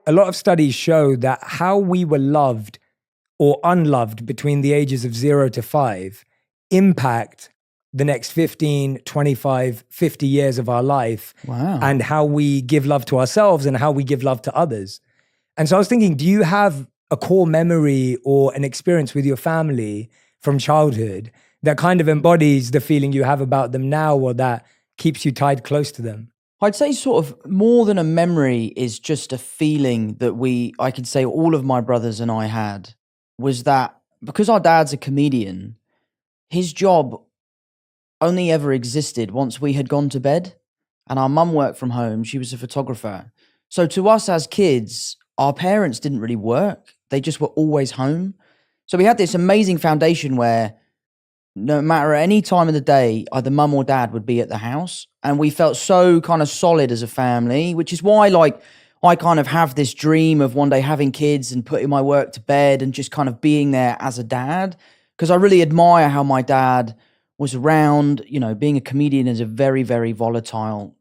a lot of studies show that how we were loved or unloved between the ages of 0 to 5 impact the next 15, 25, 50 years of our life. Wow. And how we give love to ourselves and how we give love to others. And so I was thinking, do you have a core memory or an experience with your family from childhood that kind of embodies the feeling you have about them now, or that keeps you tied close to them? I'd say sort of more than a memory is just a feeling that I could say all of my brothers and I had, was that because our dad's a comedian, his job only ever existed once we had gone to bed, and our mum worked from home. She was a photographer. So to us as kids, our parents didn't really work. They just were always home. So we had this amazing foundation where no matter any time of the day, either mum or dad would be at the house. And we felt so kind of solid as a family, which is why like I kind of have this dream of one day having kids and putting my work to bed and just kind of being there as a dad. Because I really admire how my dad was around. You know, being a comedian is a very, very volatile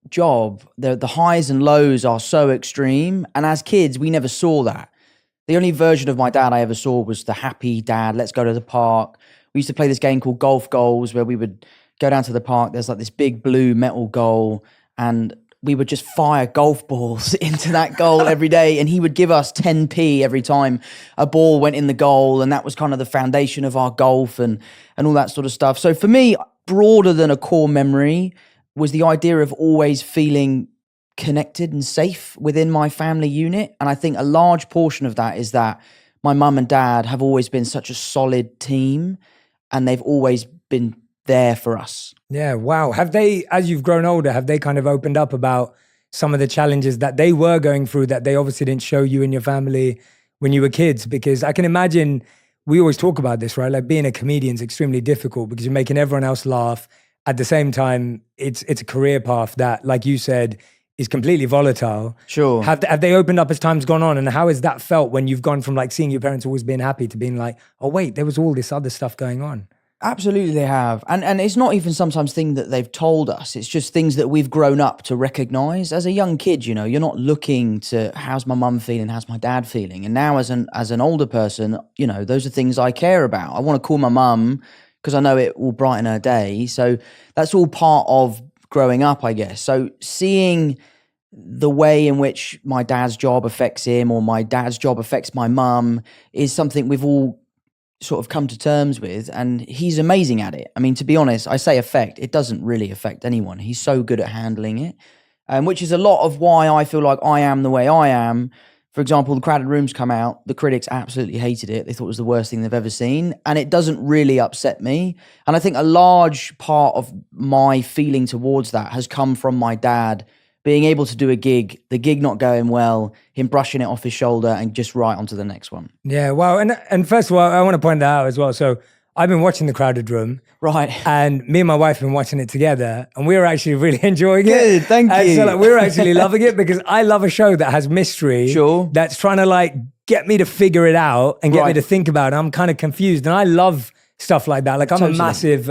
job. The highs and lows are so extreme. And as kids, we never saw that. The only version of my dad I ever saw was the happy dad, let's go to the park. We used to play this game called Golf Goals, where we would go down to the park. There's like this big blue metal goal, and we would just fire golf balls into that goal every day. And he would give us 10p every time a ball went in the goal. And that was kind of the foundation of our golf and all that sort of stuff. So for me, broader than a core memory was the idea of always feeling connected and safe within my family unit. And I think a large portion of that is that my mum and dad have always been such a solid team, and they've always been there for us. Yeah, wow. Have they, as you've grown older, have they kind of opened up about some of the challenges that they were going through that they obviously didn't show you and your family when you were kids? Because I can imagine, we always talk about this, right? Like being a comedian is extremely difficult because you're making everyone else laugh. At the same time, it's a career path that, like you said, is completely volatile. Sure. Have they opened up as time's gone on? And how has that felt when you've gone from like seeing your parents always being happy to being like, oh wait, there was all this other stuff going on? Absolutely they have. And it's not even sometimes things that they've told us. It's just things that we've grown up to recognize. As a young kid, you know, you're not looking to how's my mum feeling, how's my dad feeling. And now as an older person, you know, those are things I care about. I want to call my mum because I know it will brighten her day. So that's all part of growing up, I guess. So seeing the way in which my dad's job affects him or my dad's job affects my mum is something we've all sort of come to terms with, and he's amazing at it. I mean, to be honest, I say affect, it doesn't really affect anyone. He's so good at handling it, which is a lot of why I feel like I am the way I am. For example, The Crowded Room's come out. The critics absolutely hated it. They thought it was the worst thing they've ever seen, and it doesn't really upset me. And I think a large part of my feeling towards that has come from my dad being able to do a gig, the gig not going well, him brushing it off his shoulder and just right onto the next one. Yeah, wow. And first of all, I want to point that out as well. So I've been watching The Crowded Room. Right. And me and my wife have been watching it together, and we were actually really enjoying it. Good, thank you. So like, we were actually loving it because I love a show that has mystery. Sure. That's trying to like get me to figure it out and get me to think about it. I'm kind of confused, and I love stuff like that. Like I'm a massive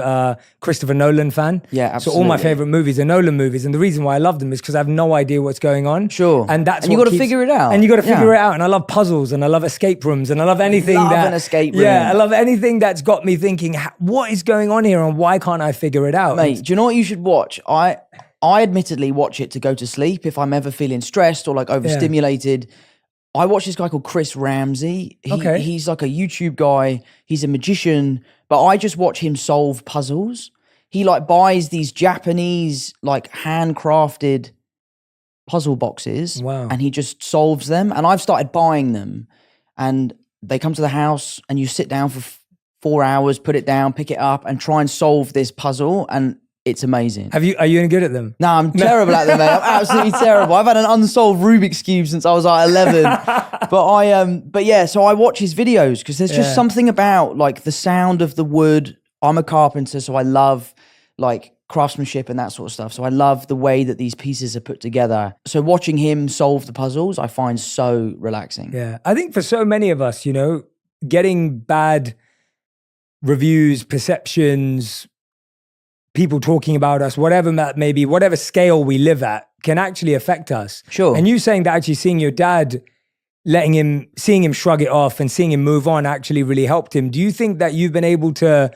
Christopher Nolan fan. Yeah, absolutely. So all my favorite movies are Nolan movies. And the reason why I love them is because I have no idea what's going on. Sure. And that's you got to figure it out. And you got to figure it out. And I love puzzles, and I love escape rooms, and I love anything an escape room. Yeah, I love anything that's got me thinking, what is going on here and why can't I figure it out? Mate, do you know what you should watch? I admittedly watch it to go to sleep if I'm ever feeling stressed or like overstimulated. I watch this guy called Chris Ramsey. He's like a YouTube guy. He's a magician, but I just watch him solve puzzles. He like buys these Japanese like handcrafted puzzle boxes. Wow. And he just solves them. And I've started buying them, and they come to the house and you sit down for 4 hours, put it down, pick it up and try and solve this puzzle. And it's amazing. Are you any good at them? No, I'm terrible at them, mate. I'm absolutely terrible. I've had an unsolved Rubik's Cube since I was like 11. But yeah, so I watch his videos because there's just something about like the sound of the wood. I'm a carpenter, so I love like craftsmanship and that sort of stuff. So I love the way that these pieces are put together. So watching him solve the puzzles, I find so relaxing. Yeah. I think for so many of us, you know, getting bad reviews, perceptions, people talking about us, whatever that may be, whatever scale we live at, can actually affect us. Sure. And you saying that actually seeing your dad, seeing him shrug it off and seeing him move on actually really helped him. Do you think that you've been able to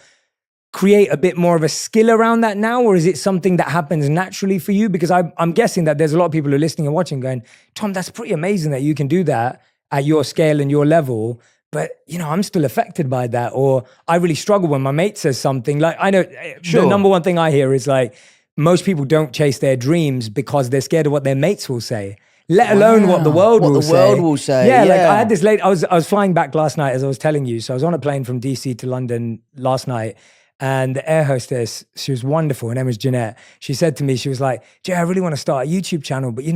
create a bit more of a skill around that now, or is it something that happens naturally for you? Because I'm guessing that there's a lot of people who are listening and watching going, Tom, that's pretty amazing that you can do that at your scale and your level. But, I'm still affected by that. Or I really struggle when my mate says something. Like, I know Sure. the number one thing I hear is like, most people don't chase their dreams because they're scared of what their mates will say, let alone what the world will say. What the world will say. Yeah, like I had this late, I was flying back last night, as I was telling you. So I was on a plane from DC to London last night. And the air hostess, she was wonderful. Her name was Jeanette. She said to me, she was like, Jay, I really want to start a YouTube channel, but you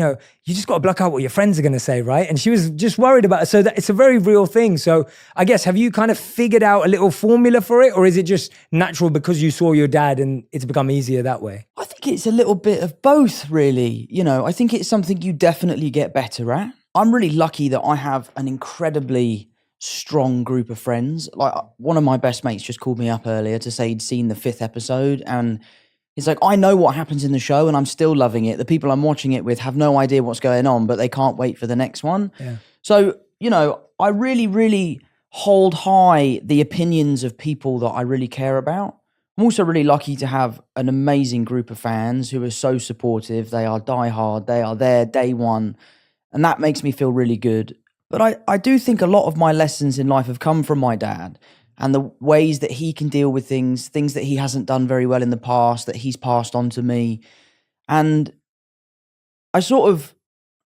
just got to block out what your friends are going to say, right? And she was just worried about it. So that it's a very real thing. So I guess, have you kind of figured out a little formula for it? Or is it just natural because you saw your dad and it's become easier that way? I think it's a little bit of both, really. I think it's something you definitely get better at. I'm really lucky that I have an incredibly strong group of friends. Like, one of my best mates just called me up earlier to say he'd seen the 5th episode, and he's like, I know what happens in the show and I'm still loving it. The people I'm watching it with have no idea what's going on, but they can't wait for the next one. Yeah. So, I really, really hold high the opinions of people that I really care about. I'm also really lucky to have an amazing group of fans who are so supportive. They are diehard. They are there day one. And that makes me feel really good. But I do think a lot of my lessons in life have come from my dad, and the ways that he can deal with things that he hasn't done very well in the past, that he's passed on to me. And I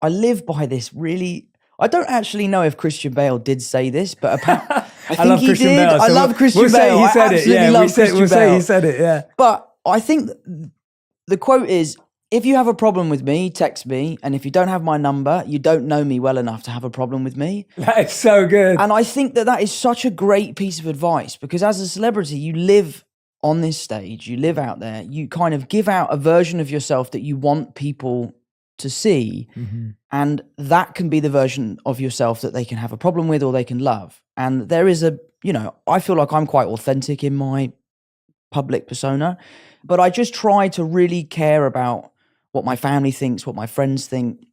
live by this really. I don't actually know if Christian Bale did say this, but I think love he Christian did. Bale, so I love Christian we'll Bale. Say he said I it. Yeah, love Christian we'll say Bale. he said it. Yeah. But I think the quote is, if you have a problem with me, text me. And if you don't have my number, you don't know me well enough to have a problem with me. That's so good. And I think that is such a great piece of advice, because as a celebrity, you live on this stage, you live out there, you kind of give out a version of yourself that you want people to see. Mm-hmm. And that can be the version of yourself that they can have a problem with or they can love. And there is I feel like I'm quite authentic in my public persona, but I just try to really care about what my family thinks, what my friends think,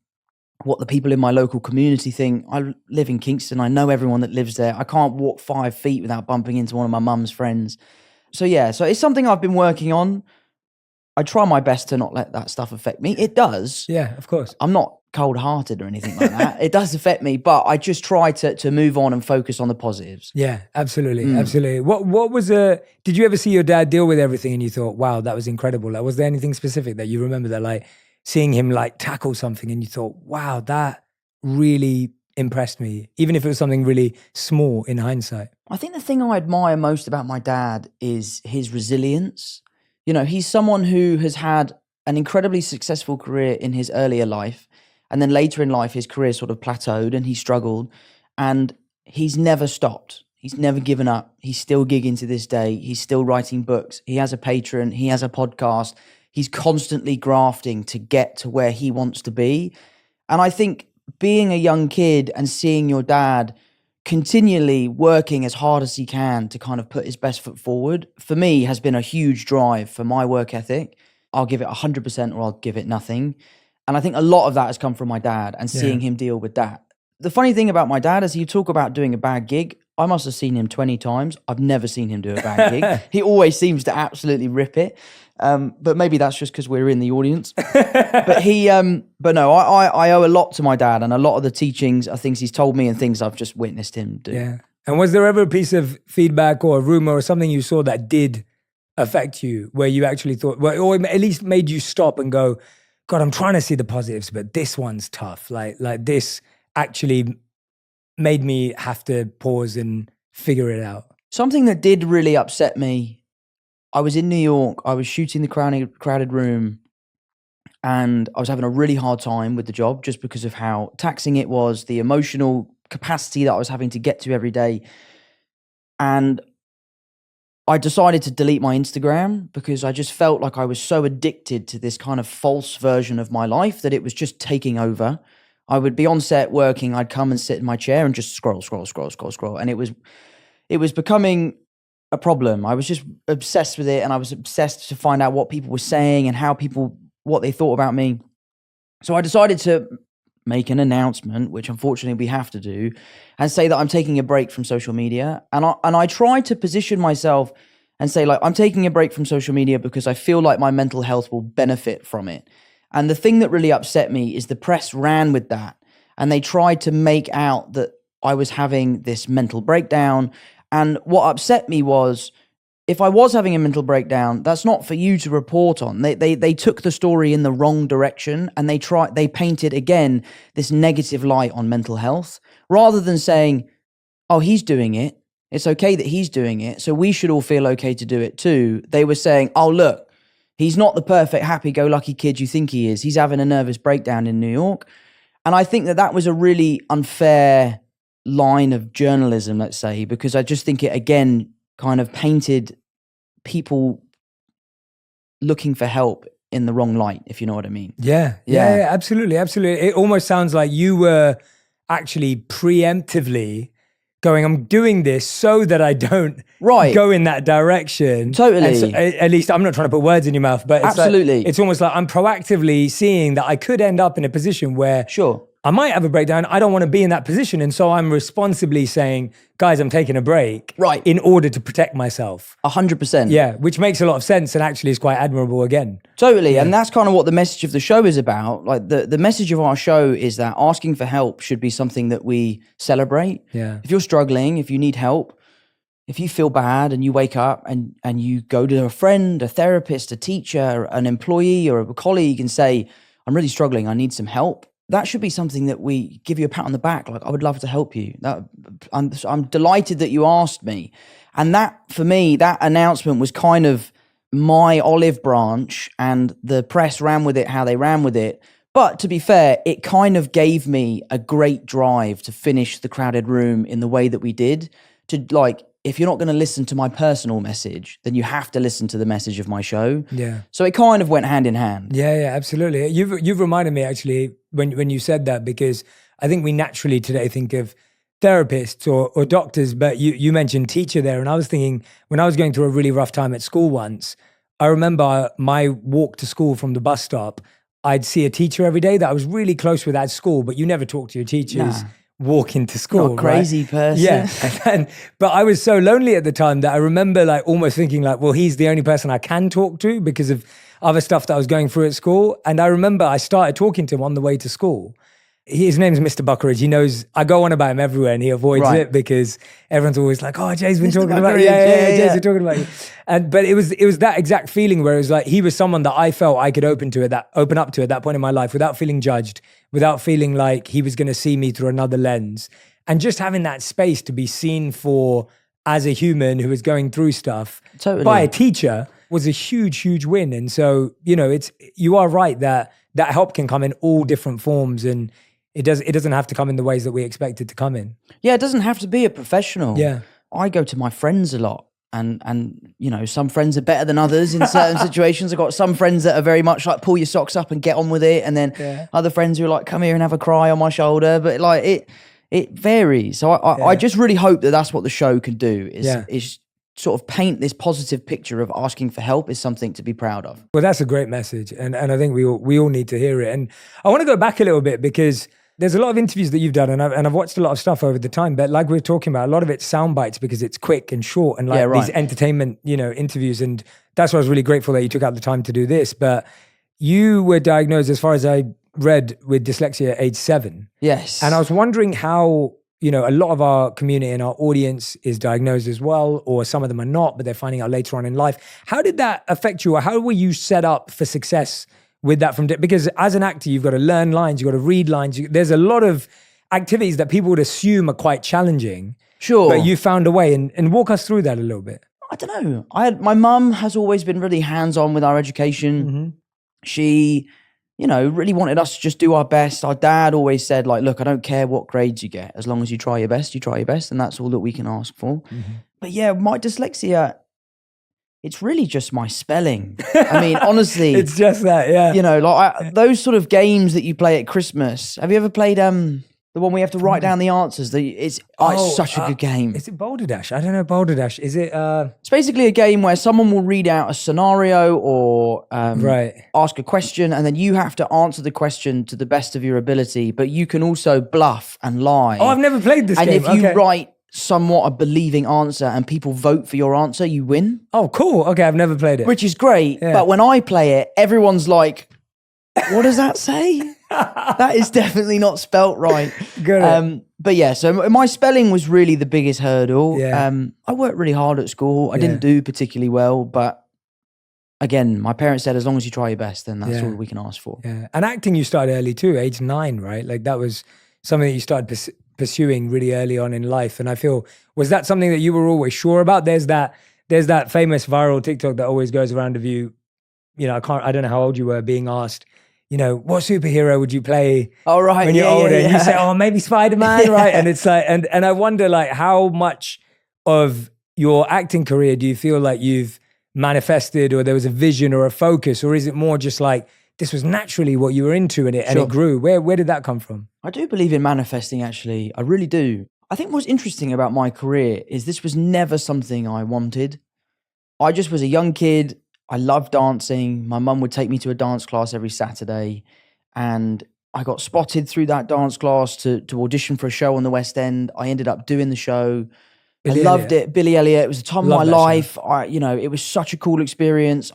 what the people in my local community think. I live in Kingston. I know everyone that lives there. I can't walk 5 feet without bumping into one of my mum's friends. So it's something I've been working on. I try my best to not let that stuff affect me. It does. Yeah, of course. I'm not cold-hearted or anything like that. It does affect me, but I just try to move on and focus on the positives. Yeah, absolutely. Absolutely. What was did you ever see your dad deal with everything and you thought, wow, that was incredible? Like, was there anything specific that you remember that, like, seeing him like tackle something and you thought, wow, that really impressed me, even if it was something really small in hindsight? I think the thing I admire most about my dad is his resilience. He's someone who has had an incredibly successful career in his earlier life, and then later in life, his career sort of plateaued and he struggled, and he's never stopped. He's never given up. He's still gigging to this day. He's still writing books. He has a Patreon. He has a podcast. He's constantly grafting to get to where he wants to be. And I think being a young kid and seeing your dad continually working as hard as he can to kind of put his best foot forward, for me, has been a huge drive for my work ethic. I'll give it 100% or I'll give it nothing. And I think a lot of that has come from my dad and seeing him deal with that. The funny thing about my dad is, you talk about doing a bad gig. I must have seen him 20 times. I've never seen him do a bad gig. He always seems to absolutely rip it. But maybe that's just because we're in the audience. But no, I owe a lot to my dad, and a lot of the teachings are things he's told me and things I've just witnessed him do. Yeah. And was there ever a piece of feedback or a rumor or something you saw that did affect you, where you actually thought, well, or at least made you stop and go, God, I'm trying to see the positives, but this one's tough. Like this actually made me have to pause and figure it out? Something that did really upset me, I was in New York, I was shooting the crowded room, and I was having a really hard time with the job just because of how taxing it was, the emotional capacity that I was having to get to every day. And I decided to delete my Instagram because I just felt like I was so addicted to this kind of false version of my life that it was just taking over. I would be on set working, I'd come and sit in my chair and just scroll. And it was becoming a problem. I was just obsessed with it, and I was obsessed to find out what people were saying and what they thought about me. So I decided to make an announcement, which unfortunately we have to do, and say that I'm taking a break from social media. And I tried to position myself and say, like, I'm taking a break from social media because I feel like my mental health will benefit from it. And the thing that really upset me is the press ran with that, and they tried to make out that I was having this mental breakdown. And what upset me was, if I was having a mental breakdown, that's not for you to report on. They took the story in the wrong direction, and they painted again this negative light on mental health, rather than saying, oh, he's doing it. It's okay that he's doing it, so we should all feel okay to do it too. They were saying, oh, look, he's not the perfect happy-go-lucky kid you think he is. He's having a nervous breakdown in New York. And I think that was a really unfair line of journalism, let's say, because I just think it again kind of painted people looking for help in the wrong light, if you know what I mean. Yeah, absolutely. It almost sounds like you were actually preemptively going, I'm doing this so that I don't go in that direction. Totally. So, at least I'm not trying to put words in your mouth, but absolutely, it's almost like I'm proactively seeing that I could end up in a position where I might have a breakdown. I don't want to be in that position. And so I'm responsibly saying, guys, I'm taking a break in order to protect myself. 100%. Yeah, which makes a lot of sense and actually is quite admirable again. Totally. Yeah. And that's kind of what the message of the show is about. Like the message of our show is that asking for help should be something that we celebrate. Yeah. If you're struggling, if you need help, if you feel bad and you wake up and you go to a friend, a therapist, a teacher, an employee or a colleague and say, I'm really struggling, I need some help. That should be something that we give you a pat on the back. Like, I would love to help you. I'm delighted that you asked me. And that, for me, that announcement was kind of my olive branch, and the press ran with it how they ran with it. But to be fair, it kind of gave me a great drive to finish The Crowded Room in the way that we did. To, like, if you're not going to listen to my personal message, then you have to listen to the message of my show. Yeah. So it kind of went hand in hand. Yeah, absolutely. You've reminded me actually when you said that, because I think we naturally today think of therapists or doctors, but you mentioned teacher there. And I was thinking, when I was going through a really rough time at school once, I remember my walk to school from the bus stop, I'd see a teacher every day that I was really close with at school, but you never talk to your teachers. Nah. Walking to school, not a crazy person. Yeah, but I was so lonely at the time that I remember like almost thinking like, well, he's the only person I can talk to because of other stuff that I was going through at school. And I remember I started talking to him on the way to school. His name's Mr. Buckeridge. He knows I go on about him everywhere, and he avoids it because everyone's always like, "Oh, Jay's been talking about you. Jay's been talking about you." But it was that exact feeling where it was like he was someone that I felt I could open up to at that point in my life without feeling judged, without feeling like he was going to see me through another lens, and just having that space to be seen for as a human who was going through stuff by a teacher was a huge win. And so you are right that help can come in all different forms, and it doesn't have to come in the ways that we expect it to come in. Yeah, it doesn't have to be a professional. Yeah. I go to my friends a lot, and some friends are better than others in certain situations. I've got some friends that are very much like pull your socks up and get on with it, and then other friends who are like, come here and have a cry on my shoulder. But like it varies. So I just really hope that that's what the show can do is sort of paint this positive picture of asking for help is something to be proud of. Well, that's a great message, and I think we all need to hear it. And I want to go back a little bit because there's a lot of interviews that you've done, and I've watched a lot of stuff over the time. But like we were talking about, a lot of it's sound bites because it's quick and short, and like these entertainment, interviews. And that's why I was really grateful that you took out the time to do this. But you were diagnosed, as far as I read, with dyslexia at age 7. Yes. And I was wondering how, a lot of our community and our audience is diagnosed as well, or some of them are not, but they're finding out later on in life. How did that affect you, or how were you set up for success with that because as an actor, you've got to learn lines, you've got to read lines. There's a lot of activities that people would assume are quite challenging. Sure. But you found a way, and walk us through that a little bit. I don't know. My mum has always been really hands-on with our education. Mm-hmm. She, really wanted us to just do our best. Our dad always said, like, look, I don't care what grades you get. As long as you try your best, and that's all that we can ask for. Mm-hmm. But yeah, my dyslexia, it's really just my spelling. I mean, honestly. It's just that, yeah. Those sort of games that you play at Christmas. Have you ever played the The one we have to write down the answers. It's such a good game. Is it Boulder Dash? I don't know Boulder Dash. Is it? It's basically a game where someone will read out a scenario or Right. ask a question, and then you have to answer the question to the best of your ability. But you can also bluff and lie. Oh, I've never played this and game. if you write somewhat a believing answer and people vote for your answer, you win. Oh, cool. Okay, I've never played it. Which is great. Yeah. But when I play it, everyone's like, what does that say? That is definitely not spelt right. Good. But yeah, so my spelling was really the biggest hurdle. Yeah. I worked really hard at school. I didn't do particularly well, but again, my parents said, as long as you try your best, then that's all we can ask for. Yeah. And acting you started early too, age 9, right? Like that was something that you started pursuing really early on in life. And I feel, was that something that you were always sure about? There's that famous viral TikTok that always goes around of you, I don't know how old you were, being asked, what superhero would you play when you're older? And you say, oh, maybe Spider-Man, right? And it's like, and I wonder like how much of your acting career do you feel like you've manifested, or there was a vision or a focus, or is it more just like this was naturally what you were into and it grew? Where did that come from? I do believe in manifesting, actually. I really do. I think what's interesting about my career is this was never something I wanted. I just was a young kid. I loved dancing. My mum would take me to a dance class every Saturday, and I got spotted through that dance class to audition for a show on the West End. I ended up doing the show. I loved it. Billy Elliot. It was a time of my life. It was such a cool experience.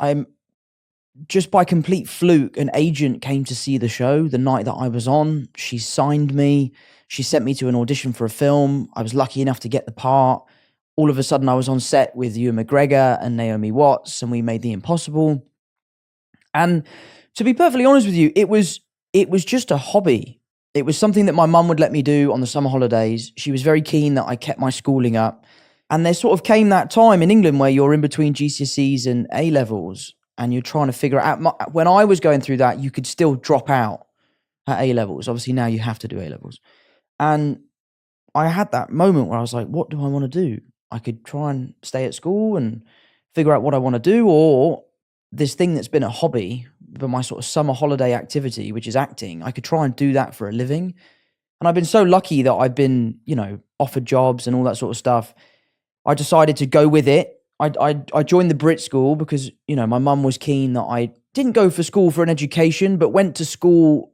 Just by complete fluke, an agent came to see the show the night that I was on. She signed me. She sent me to an audition for a film. I was lucky enough to get the part. All of a sudden, I was on set with Ewan McGregor and Naomi Watts, and we made The Impossible. And to be perfectly honest with you, it was just a hobby. It was something that my mum would let me do on the summer holidays. She was very keen that I kept my schooling up. And there sort of came that time in England where you're in between GCSEs and A-levels, and you're trying to figure out. When I was going through that, you could still drop out at A-levels. Obviously, now you have to do A-levels. And I had that moment where I was like, what do I want to do? I could try and stay at school and figure out what I want to do, or this thing that's been a hobby, but my sort of summer holiday activity, which is acting, I could try and do that for a living. And I've been so lucky that I've been, offered jobs and all that sort of stuff. I decided to go with it. I joined the Brit school because, my mum was keen that I didn't go for school for an education, but went to school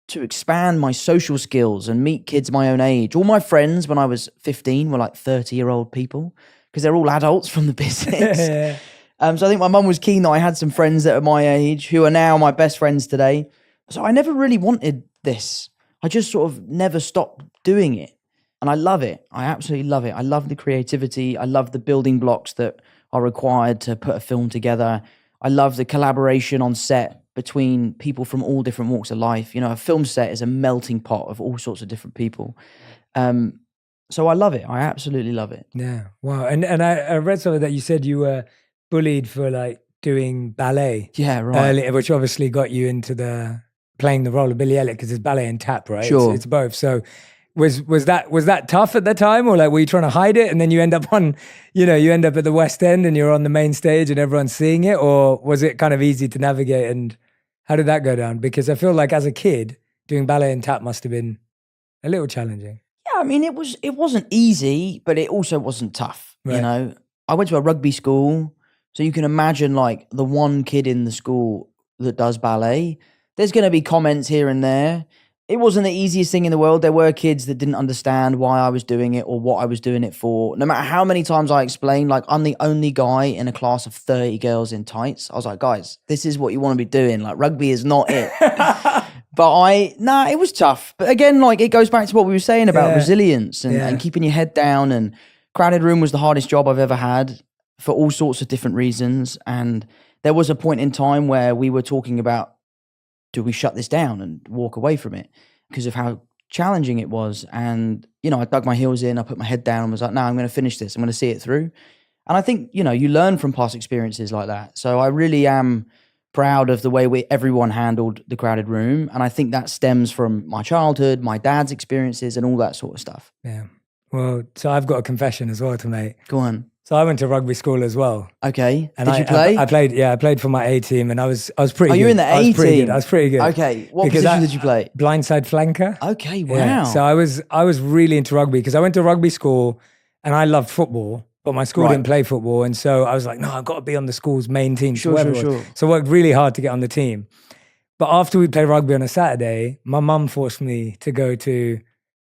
to expand my social skills and meet kids my own age. All my friends when I was 15 were like 30-year-old people because they're all adults from the business. So I think my mum was keen that I had some friends that are my age who are now my best friends today. So I never really wanted this. I just sort of never stopped doing it. And I love it. I absolutely love it. I love the creativity. I love the building blocks that are required to put a film together. I love the collaboration on set between people from all different walks of life. A film set is a melting pot of all sorts of different people. So I love it. I absolutely love it. Yeah. Wow. And I read something that you said you were bullied for like doing ballet. Yeah, right. Early, which obviously got you into playing the role of Billy Elliot, because it's ballet and tap, right? Sure. It's both. So was that tough at the time, or like were you trying to hide it and then you end up on, you end up at the West End and you're on the main stage and everyone's seeing it, or was it kind of easy to navigate? And how did that go down? Because I feel like as a kid doing ballet and tap must have been a little challenging. Yeah, I mean it wasn't easy, but it also wasn't tough. Right. I went to a rugby school, so you can imagine like the one kid in the school that does ballet. There's going to be comments here and there. It wasn't the easiest thing in the world. There were kids that didn't understand why I was doing it or what I was doing it for. No matter how many times I explained, like I'm the only guy in a class of 30 girls in tights. I was like, guys, this is what you want to be doing. Like rugby is not it. But it was tough. But again, like it goes back to what we were saying about resilience and keeping your head down. And Crowded Room was the hardest job I've ever had for all sorts of different reasons. And there was a point in time where we were talking about, do we shut this down and walk away from it because of how challenging it was? And, I dug my heels in, I put my head down and was like, no, I'm going to finish this. I'm going to see it through. And I think, you learn from past experiences like that. So I really am proud of the way everyone handled the Crowded Room. And I think that stems from my childhood, my dad's experiences and all that sort of stuff. Yeah. Well, so I've got a confession as well to make. Go on. So I went to rugby school as well. Okay. And Did you play? I played, I played for my A team, and I was pretty Oh, good. you were in the I was A pretty team? good. I was pretty good. Okay. What Because position did you play? Blindside flanker. Okay. Wow. Yeah. So I was really into rugby because I went to rugby school and I loved football, but my school Right. didn't play football. And so I was like, no, I've got to be on the school's main team. Sure, whoever sure, it was. sure. So I worked really hard to get on the team. But after we played rugby on a Saturday, my mum forced me to go to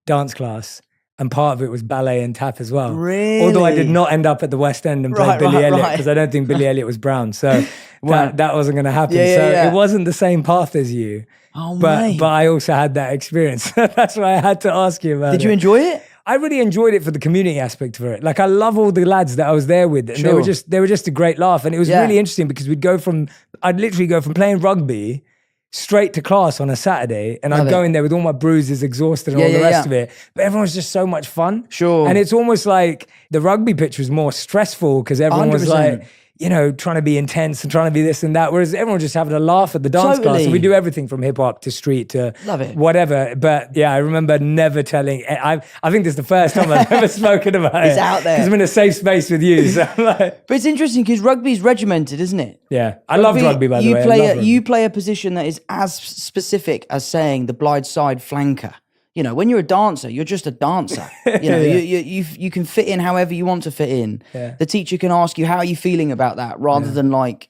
dance class. And part of it was ballet and tap as well. Really? Although I did not end up at the West End and play Right, Billy right, Elliot, right. because I don't think Billy Elliot was brown. So Wow. that wasn't going to happen. Yeah, yeah, So yeah. it wasn't the same path as you. Oh, But mate. I also had that experience. That's why I had to ask you about it. Did you enjoy it? I really enjoyed it for the community aspect of it. Like, I love all the lads that I was there with, and Sure. they were just a great laugh. And it was Yeah. really interesting because I'd literally go from playing rugby straight to class on a Saturday, and Love I'd go it. in there with all my bruises, exhausted, and Yeah, all the yeah, rest yeah. of it. But everyone was just so much fun. Sure. And it's almost like the rugby pitch was more stressful because everyone was 100%. like, you know, trying to be intense and trying to be this and that. Whereas everyone was just having a laugh at the dance class. Totally. And we do everything from hip hop to street to Love it. whatever. But yeah, I remember never telling. I think this is the first time I've ever spoken about it. It's out there. Because I'm in a safe space with you. So I'm like, But it's interesting because rugby's regimented, isn't it? yeah, I loved rugby, by the way. I love rugby. You play a position that is as specific as saying the blind side flanker. You know, when you're a dancer, you're just a dancer. You know, Yeah. you can fit in however you want to fit in. Yeah. The teacher can ask you, how are you feeling about that? Rather than like,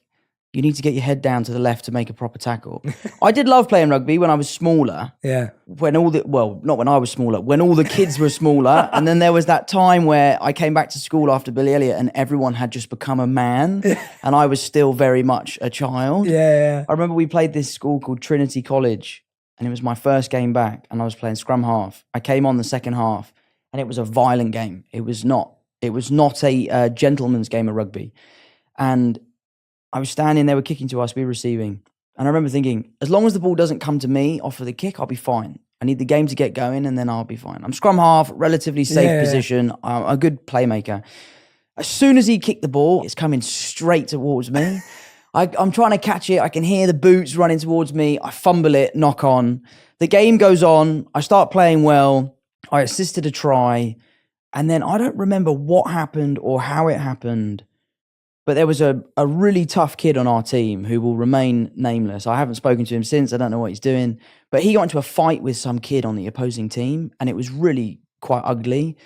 you need to get your head down to the left to make a proper tackle. I did love playing rugby when I was smaller. Yeah. Not when I was smaller, when all the kids were smaller. And then there was that time where I came back to school after Billy Elliot and everyone had just become a man and I was still very much a child. Yeah. I remember we played this school called Trinity College and it was my first game back and I was playing scrum half. I came on the second half and it was a violent game. It was not a gentleman's game of rugby. And I was standing, they were kicking to us, we were receiving. And I remember thinking, as long as the ball doesn't come to me off of the kick, I'll be fine. I need the game to get going and then I'll be fine. I'm scrum half, relatively safe position. I'm a good playmaker. As soon as he kicked the ball, it's coming straight towards me. I'm trying to catch it. I can hear the boots running towards me. I fumble it, knock on. The game goes on. I start playing well. I assisted a try. And then I don't remember what happened or how it happened. But there was a really tough kid on our team who will remain nameless. I haven't spoken to him since. I don't know what he's doing. But he got into a fight with some kid on the opposing team. And it was really quite ugly.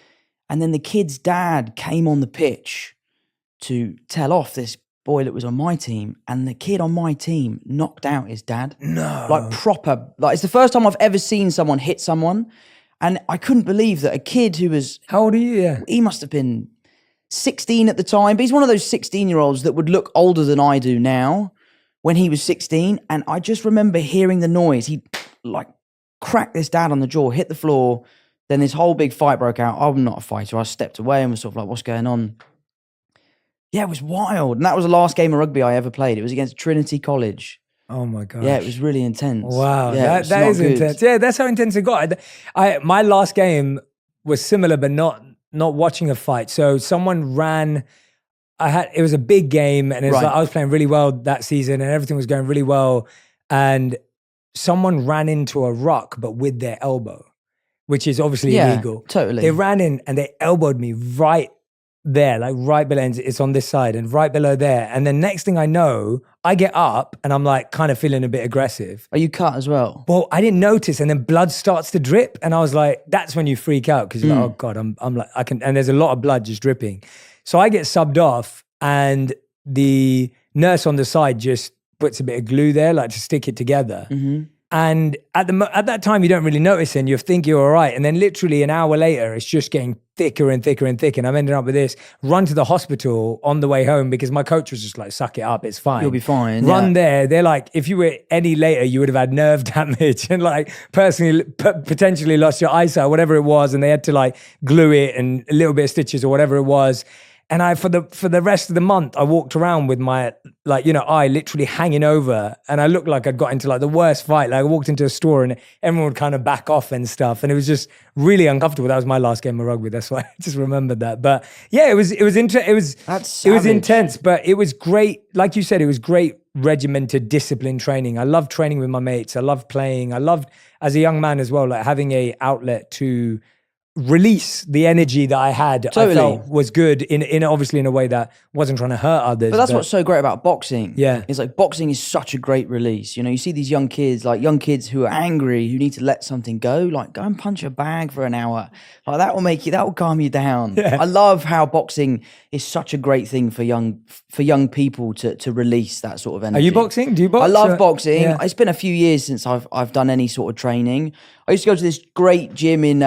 And then the kid's dad came on the pitch to tell off this boy that was on my team. And the kid on my team knocked out his dad. No. Like proper. Like it's the first time I've ever seen someone hit someone. And I couldn't believe that a kid who was... How old are you? Yeah. He must have been 16 at the time, but he's one of those 16-year-olds that would look older than I do now when he was 16. And I just remember hearing the noise. He like cracked this dad on the jaw, hit the floor. Then this whole big fight broke out. I'm not a fighter. I stepped away and was sort of like, what's going on? Yeah, it was wild. And that was the last game of rugby I ever played. It was against Trinity College. Oh my God. Yeah, it was really intense. Wow. Yeah, that is intense. Yeah, that's how intense it got. My last game was similar, but not watching a fight. So someone ran, it was a big game and it was Right. like I was playing really well that season and everything was going really well. And someone ran into a rock, but with their elbow, which is obviously illegal. Totally. They ran in and they elbowed me right there, like right below, and it's on this side and right below there. And then next thing I know, I get up and I'm like kind of feeling a bit aggressive. Are you cut as well? Well, I didn't notice, and then blood starts to drip, and I was like, "That's when you freak out because you're like, oh God, I'm like, I can," and there's a lot of blood just dripping. So I get subbed off, and the nurse on the side just puts a bit of glue there, like to stick it together. Mm-hmm. And at that time, you don't really notice, and you think you're all right. And then literally an hour later, it's just getting thicker and thicker and thicker. And I'm ending up with this run to the hospital on the way home because my coach was just like, suck it up, it's fine. You'll be fine. Run there. They're like, if you were any later, you would have had nerve damage and like personally potentially lost your eyesight, whatever it was. And they had to like glue it and a little bit of stitches or whatever it was. And for the rest of the month, I walked around with my, like, you know, eye literally hanging over. And I looked like I'd got into like the worst fight. Like I walked into a store and everyone would kind of back off and stuff. And it was just really uncomfortable. That was my last game of rugby. That's why I just remembered that. But yeah, it was intense, but it was great. Like you said, it was great regimented discipline training. I loved training with my mates. I loved playing. I loved, as a young man as well, like having a outlet to release the energy that I had. Totally. I felt was good in obviously in a way that wasn't trying to hurt others. But that's what's so great about boxing. Yeah. It's like boxing is such a great release. You know, you see these young kids who are angry, who need to let something go, like go and punch a bag for an hour. Like that will calm you down. Yeah. I love how boxing is such a great thing for young people to release that sort of energy. Are you boxing? Do you box? I love boxing. Yeah. It's been a few years since I've done any sort of training. I used to go to this great gym in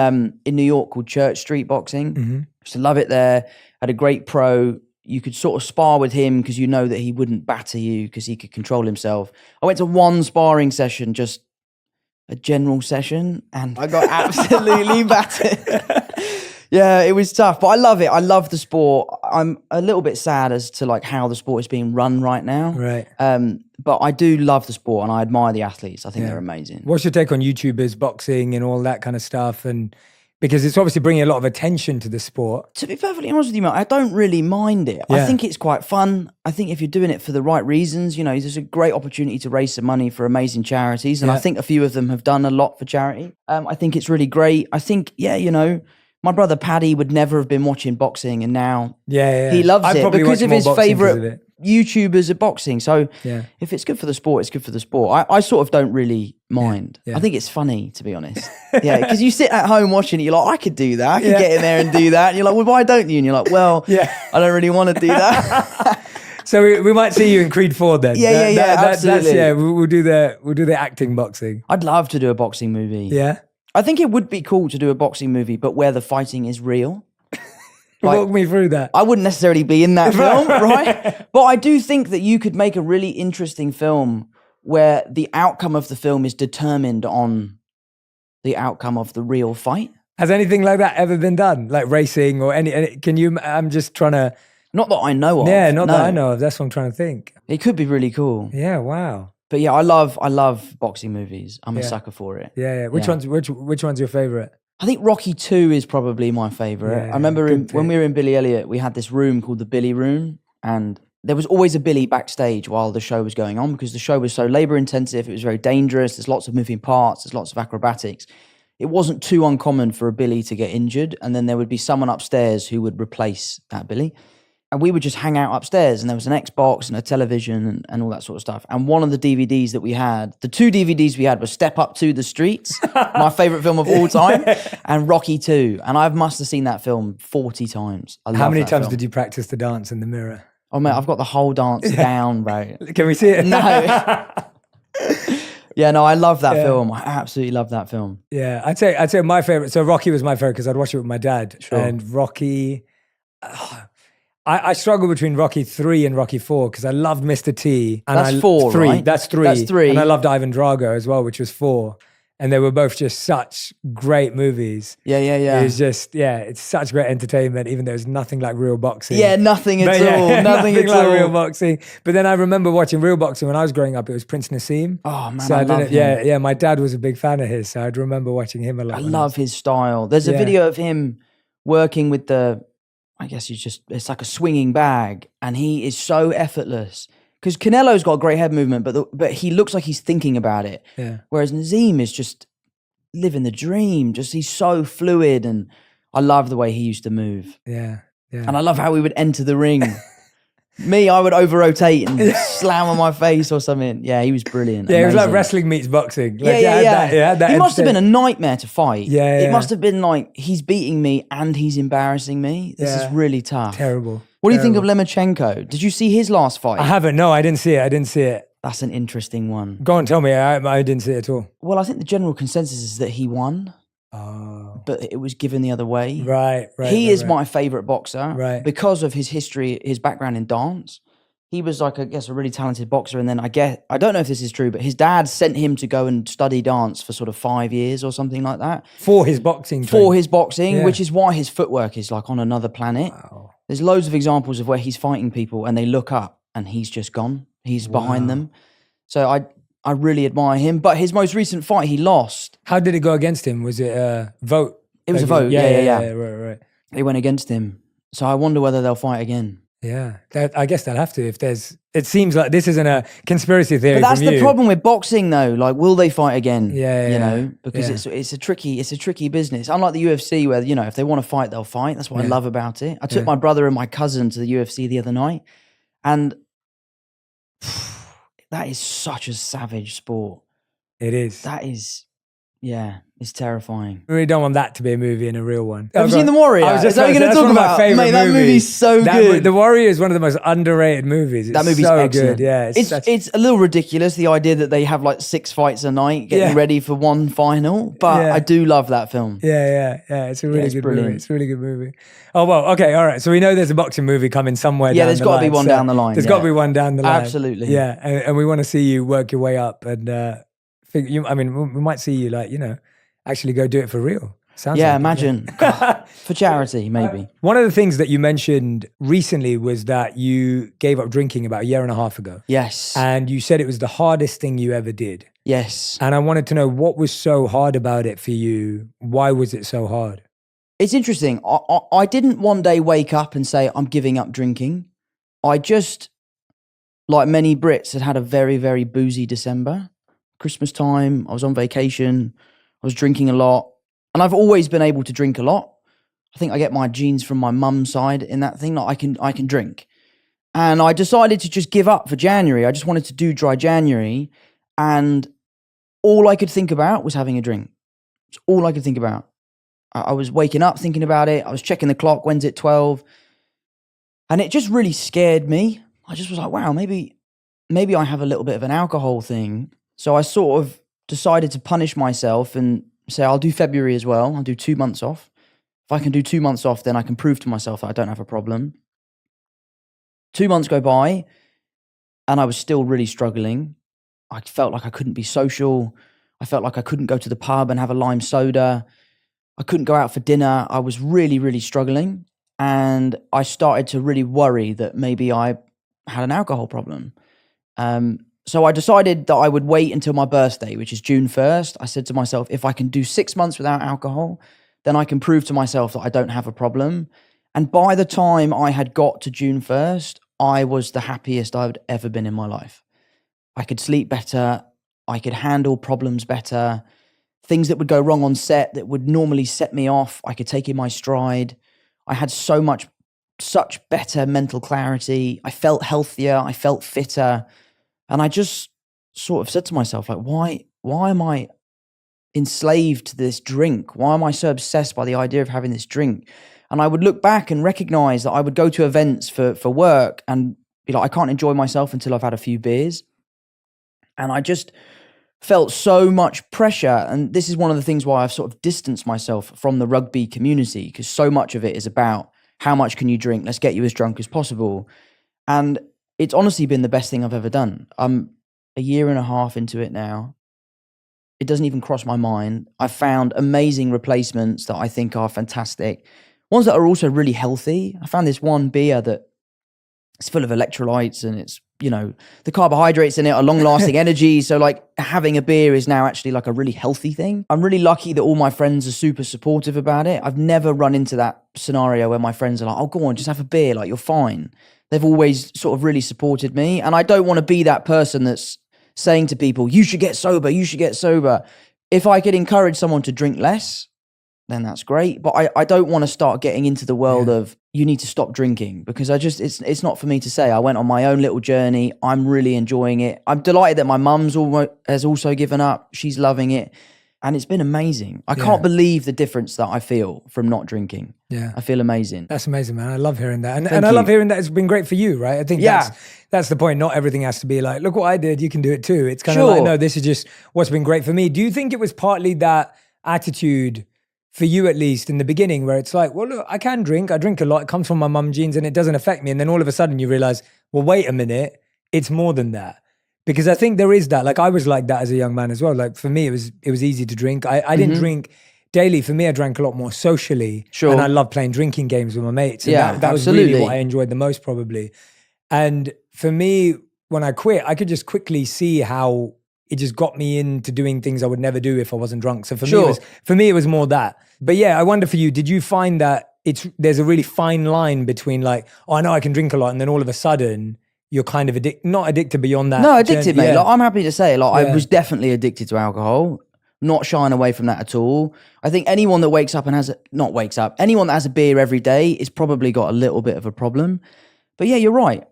New York called Church Street Boxing. Mm-hmm. Used to love it there. Had a great pro. You could sort of spar with him because you know that he wouldn't batter you because he could control himself. I went to one sparring session, just a general session, and I got absolutely battered. Yeah, it was tough, but I love it. I love the sport. I'm a little bit sad as to like how the sport is being run right now. Right. But I do love the sport and I admire the athletes. I think they're amazing. What's your take on YouTubers, boxing and all that kind of stuff? And because it's obviously bringing a lot of attention to the sport. To be perfectly honest with you, mate, I don't really mind it. Yeah. I think it's quite fun. I think if you're doing it for the right reasons, you know, there's a great opportunity to raise some money for amazing charities. And I think a few of them have done a lot for charity. I think it's really great. I think, you know, my brother Paddy would never have been watching boxing, and now he loves it because of his favourite YouTubers at boxing. So if it's good for the sport, it's good for the sport. I sort of don't really mind. I think it's funny, to be honest. Yeah, because you sit at home watching it, you're like, I could do that. I could get in there and do that. And you're like, well, why don't you? And you're like, well, I don't really want to do that. So we might see you in Creed 4 then. Absolutely. We'll do the acting boxing. I'd love to do a boxing movie. Yeah. I think it would be cool to do a boxing movie, but where the fighting is real. Walk me through that. I wouldn't necessarily be in that film, right? But I do think that you could make a really interesting film where the outcome of the film is determined on the outcome of the real fight. Has anything like that ever been done? Like racing or any can you, I'm just trying to. Not that I know of. Yeah, not that I know of. That's what I'm trying to think. It could be really cool. Yeah, wow. But yeah, I love boxing movies. I'm a sucker for it. Yeah. Which one's your favorite? I think Rocky 2 is probably my favorite. I remember when we were in Billy Elliot, we had this room called the Billy Room, and there was always a Billy backstage while the show was going on because the show was so labor intensive. It was very dangerous. There's lots of moving parts. There's lots of acrobatics. It wasn't too uncommon for a Billy to get injured, and then there would be someone upstairs who would replace that Billy. And we would just hang out upstairs, and there was an Xbox and a television and all that sort of stuff. And one of the DVDs that we had, the two DVDs we had was Step Up to the Streets, my favorite film of all time, and Rocky 2. And I must have seen that film 40 times. How many times did you practice the dance in the mirror? Oh, mate, I've got the whole dance down, bro. Can we see it? No. Yeah, no, I love that film. I absolutely love that film. Yeah, I'd say my favorite. So Rocky was my favorite because I'd watch it with my dad. Sure. And Rocky... I struggle between Rocky 3 and Rocky 4 because I loved Mr. T. And That's 4, 3. right? That's 3. That's 3. And I loved Ivan Drago as well, which was 4. And they were both just such great movies. Yeah. It was just, it's such great entertainment, even though it's nothing like real boxing. Yeah, nothing at all. Nothing at like all. real boxing. But then I remember watching real boxing when I was growing up. It was Prince Nassim. Oh, man, So I love him. Yeah, my dad was a big fan of his. So I'd remember watching him a lot. I love his style. There's a video of him working with I guess it's like a swinging bag, and he is so effortless. Because Canelo's got a great head movement, but he looks like he's thinking about it. Yeah. Whereas Nazim is just living the dream. Just he's so fluid, and I love the way he used to move. Yeah. And I love how he would enter the ring. Me, I would over-rotate and slam on my face or something. Yeah, he was brilliant. Yeah, Amazing. it was like wrestling meets boxing. Like, Yeah. That He must have been a nightmare to fight. Yeah. It must have been like, he's beating me and he's embarrassing me. This is really tough. Terrible. What do you think of Lemachenko? Did you see his last fight? I haven't. No, I didn't see it. That's an interesting one. Go on, tell me. I didn't see it at all. Well, I think the general consensus is that he won. Oh. But it was given the other way. Right. He is my favourite boxer. Right. Because of his history, his background in dance. He was like, I guess, a really talented boxer. And then I don't know if this is true, but his dad sent him to go and study dance for sort of 5 years or something like that. For his boxing training. Which is why his footwork is like on another planet. Wow. There's loads of examples of where he's fighting people and they look up and he's just gone. He's behind them. So I really admire him. But his most recent fight, he lost. How did it go against him? Was it a vote? It was a vote. Yeah. Right. They went against him. So I wonder whether they'll fight again. Yeah, I guess they'll have to if there's. It seems like this isn't a conspiracy theory. But that's from the you. problem with boxing, though. Like, will they fight again? Yeah, you know, because it's a tricky business. Unlike the UFC, where if they want to fight, they'll fight. That's what I love about it. I took my brother and my cousin to the UFC the other night, and that is such a savage sport. It is. That is, it's terrifying. We really don't want that to be a movie and a real one. Have you seen The Warrior? I was just Is that what you're going going to to talk about? Mate, that movie's so good. The Warrior is one of the most underrated movies. It's that movie's so excellent. good. Yeah, it's a little ridiculous, the idea that they have like 6 fights a night getting ready for one final. But I do love that film. Yeah. It's a really good brilliant. movie. It's a really good movie. Oh, well, okay, all right. So we know there's a boxing movie coming somewhere down the line. Yeah, there's got to be one down the line. There's got to be one down the line. Absolutely. Yeah, and we want to see you work your way up. And we might see you actually go do it for real. Sounds like imagine. God, for charity, maybe. One of the things that you mentioned recently was that you gave up drinking about a year and a half ago. Yes. And you said it was the hardest thing you ever did. Yes. And I wanted to know what was so hard about it for you. Why was it so hard? It's interesting. I didn't one day wake up and say, I'm giving up drinking. I just, like many Brits, had a very, very boozy December. Christmas time, I was on vacation. I was drinking a lot, and I've always been able to drink a lot. I think I get my genes from my mum's side in that thing. Like I can drink, and I decided to just give up for January. I just wanted to do dry January, and all I could think about was having a drink. It's all I could think about. I was waking up thinking about it. I was checking the clock. When's it 12? And it just really scared me. I just was like, wow, maybe I have a little bit of an alcohol thing. So I sort of decided to punish myself and say, I'll do February as well. I'll do 2 months off. If I can do 2 months off, then I can prove to myself that I don't have a problem. 2 months go by, and I was still really struggling. I felt like I couldn't be social. I felt like I couldn't go to the pub and have a lime soda. I couldn't go out for dinner. I was really, really struggling. And I started to really worry that maybe I had an alcohol problem. So I decided that I would wait until my birthday, which is June 1st. I said to myself, if I can do 6 months without alcohol, then I can prove to myself that I don't have a problem. And by the time I had got to June 1st, I was the happiest I've ever been in my life. I could sleep better. I could handle problems better. Things that would go wrong on set that would normally set me off, I could take in my stride. I had such better mental clarity. I felt healthier. I felt fitter. And I just sort of said to myself, like, why am I enslaved to this drink? Why am I so obsessed by the idea of having this drink? And I would look back and recognize that I would go to events for work and be like, I can't enjoy myself until I've had a few beers. And I just felt so much pressure. And this is one of the things why I've sort of distanced myself from the rugby community, because so much of it is about how much can you drink? Let's get you as drunk as possible. And it's honestly been the best thing I've ever done. I'm a year and a half into it now. It doesn't even cross my mind. I've found amazing replacements that I think are fantastic. Ones that are also really healthy. I found this one beer that it's full of electrolytes and it's, the carbohydrates in it are long-lasting energy. So like having a beer is now actually like a really healthy thing. I'm really lucky that all my friends are super supportive about it. I've never run into that scenario where my friends are like, oh, go on, just have a beer. Like, you're fine. They've always sort of really supported me. And I don't want to be that person that's saying to people, you should get sober, you should get sober. If I could encourage someone to drink less, then that's great. But I don't want to start getting into the world of you need to stop drinking, because it's not for me to say. I went on my own little journey. I'm really enjoying it. I'm delighted that my mum's has also given up. She's loving it. And it's been amazing. I can't believe the difference that I feel from not drinking. Yeah. I feel amazing. That's amazing, man. I love hearing that. And I love hearing that it's been great for you, right? I think that's the point. Not everything has to be like, look what I did, you can do it too. It's kind of like, no, this is just what's been great for me. Do you think it was partly that attitude for you, at least in the beginning, where it's like, well, look, I can drink. I drink a lot. It comes from my mum genes and it doesn't affect me. And then all of a sudden you realize, well, wait a minute, it's more than that. Because I think there is that. Like, I was like that as a young man as well. Like, for me, it was easy to drink. I didn't drink daily. For me, I drank a lot more socially. Sure. And I loved playing drinking games with my mates. And that was really what I enjoyed the most, probably. And for me, when I quit, I could just quickly see how it just got me into doing things I would never do if I wasn't drunk. So for me, it was more that. But yeah, I wonder for you, did you find that there's a really fine line between like, oh, I know I can drink a lot, and then all of a sudden you're kind of not addicted beyond that. No, addicted, mate. Yeah. Like, I'm happy to say, like, I Yeah. was definitely addicted to alcohol. Not shying away from that at all. I think anyone that wakes up and anyone that has a beer every day is probably got a little bit of a problem. But yeah, you're right.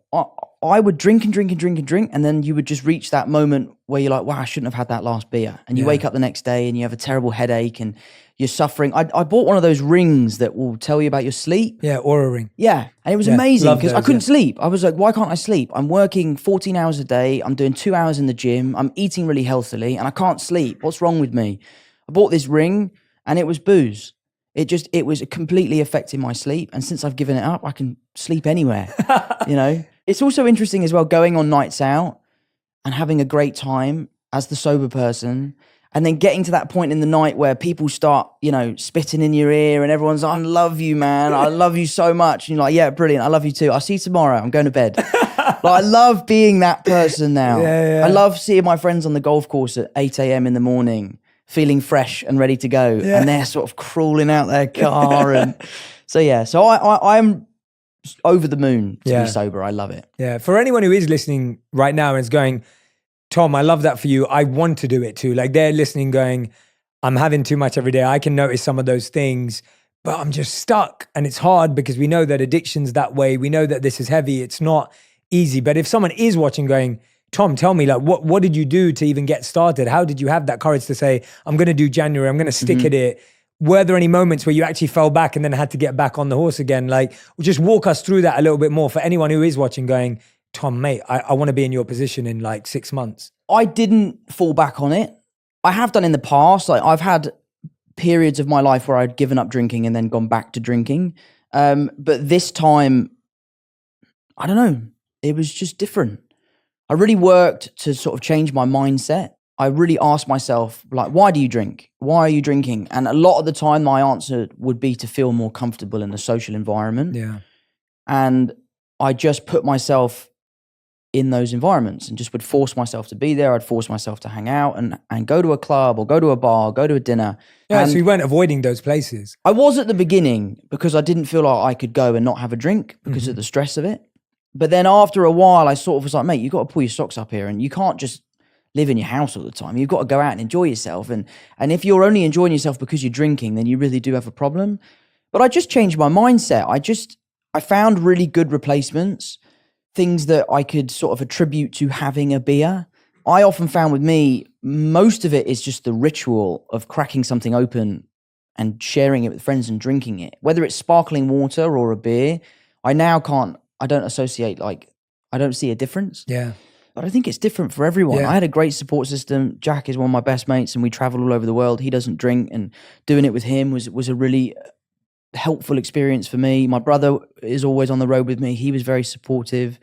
I would drink and drink and drink and drink, and then you would just reach that moment where you're like, wow, I shouldn't have had that last beer. And you wake up the next day and you have a terrible headache and you're suffering. I bought one of those rings that will tell you about your sleep. Yeah, Oura Ring. Yeah, and it was amazing because I couldn't yeah. sleep. I was like, why can't I sleep? I'm working 14 hours a day. I'm doing 2 hours in the gym. I'm eating really healthily and I can't sleep. What's wrong with me? I bought this ring and it was booze. It was completely affecting my sleep. And since I've given it up, I can sleep anywhere, you know? It's also interesting as well, going on nights out and having a great time as the sober person, and then getting to that point in the night where people start, you know, spitting in your ear and everyone's like, I love you, man. I love you so much. And you're like, yeah, brilliant. I love you too. I'll see you tomorrow. I'm going to bed. Like, I love being that person now. Yeah. I love seeing my friends on the golf course at 8 a.m. in the morning, feeling fresh and ready to go. Yeah. And they're sort of crawling out their car. And so, yeah. So I'm over the moon to be sober. I love it. Yeah. For anyone who is listening right now and is going, Tom, I love that for you. I want to do it too. Like, they're listening going, I'm having too much every day. I can notice some of those things, but I'm just stuck. And it's hard because we know that addiction's that way. We know that this is heavy. It's not easy. But if someone is watching going, Tom, tell me, like, what did you do to even get started? How did you have that courage to say, I'm going to do January, I'm going to stick at it? Were there any moments where you actually fell back and then had to get back on the horse again? Like, just walk us through that a little bit more for anyone who is watching going, Tom, mate, I want to be in your position in like 6 months. I didn't fall back on it. I have done in the past. Like, I've had periods of my life where I'd given up drinking and then gone back to drinking. But this time, I don't know, it was just different. I really worked to sort of change my mindset. I really asked myself, like, why do you drink? Why are you drinking? And a lot of the time, my answer would be to feel more comfortable in the social environment. Yeah. And I just put myself in those environments and just would force myself to be there. I'd force myself to hang out and go to a club or go to a bar, go to a dinner. Yeah, and so you weren't avoiding those places. I was at the beginning because I didn't feel like I could go and not have a drink because of the stress of it. But then after a while, I sort of was like, mate, you've got to pull your socks up here and you can't just live in your house all the time. You've got to go out and enjoy yourself. And if you're only enjoying yourself because you're drinking, then you really do have a problem. But I just changed my mindset. I found really good replacements, things that I could sort of attribute to having a beer. I often found with me, most of it is just the ritual of cracking something open and sharing it with friends and drinking it. Whether it's sparkling water or a beer, I don't associate, like, I don't see a difference. Yeah. But I think it's different for everyone. Yeah. I had a great support system. Jack is one of my best mates and we travel all over the world. He doesn't drink, and doing it with him was a really helpful experience for me. My brother is always on the road with me. He was very supportive.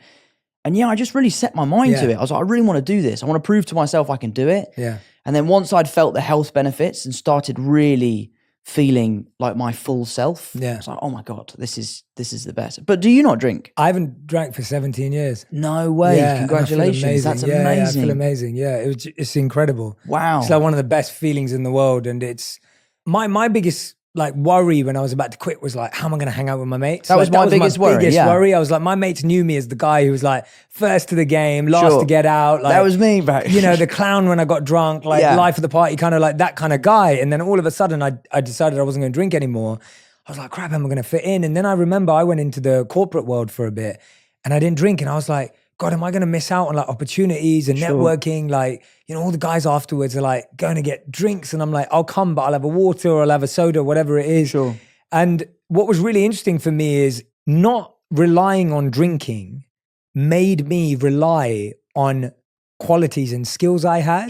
And yeah, I just really set my mind to it. I was like, I really want to do this. I want to prove to myself I can do it. Yeah. And then once I'd felt the health benefits and started really feeling like my full self, I was like, oh my God, this is the best. But do you not drink? I haven't drank for 17 years. No way. Yeah, Congratulations. That's amazing. Yeah, I feel amazing. Yeah, it's incredible. Wow. It's like one of the best feelings in the world. And it's my biggest like worry when I was about to quit was like, how am I going to hang out with my mates? That was my biggest worry. I was like, my mates knew me as the guy who was like first to the game, last to get out. Like, that was me, bro. You know, the clown when I got drunk, like life of the party, kind of like that kind of guy. And then all of a sudden I decided I wasn't going to drink anymore. I was like, crap, how am I going to fit in? And then I remember I went into the corporate world for a bit and I didn't drink. And I was like, God, am I going to miss out on like opportunities and networking? Like, you know, all the guys afterwards are like going to get drinks. And I'm like, I'll come, but I'll have a water or I'll have a soda, whatever it is. Sure. And what was really interesting for me is not relying on drinking made me rely on qualities and skills I had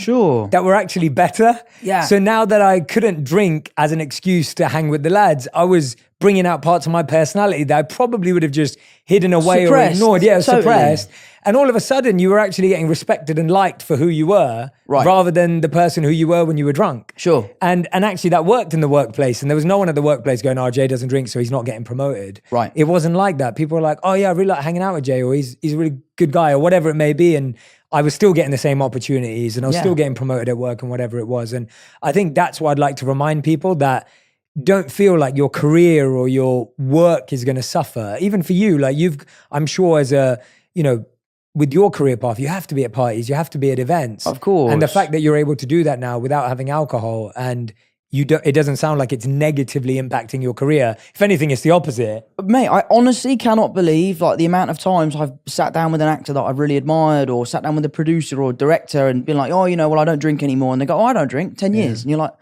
that were actually better. Yeah. So now that I couldn't drink as an excuse to hang with the lads, I was bringing out parts of my personality that I probably would have just hidden away or ignored. Yeah, suppressed. And all of a sudden you were actually getting respected and liked for who you were rather than the person who you were when you were drunk. Sure. And actually that worked in the workplace, and there was no one at the workplace going, oh, Jay doesn't drink, so he's not getting promoted. Right. It wasn't like that. People were like, oh yeah, I really like hanging out with Jay, or he's a really good guy, or whatever it may be. And I was still getting the same opportunities and I was still getting promoted at work and whatever it was. And I think that's what I'd like to remind people, that don't feel like your career or your work is going to suffer. Even for you, like I'm sure as a, with your career path, you have to be at parties, you have to be at events. Of course. And the fact that you're able to do that now without having alcohol, and it doesn't sound like it's negatively impacting your career. If anything, it's the opposite. Mate, I honestly cannot believe like the amount of times I've sat down with an actor that I've really admired, or sat down with a producer or a director and been like, oh, well, I don't drink anymore. And they go, oh, I don't drink, 10 years. And you're like,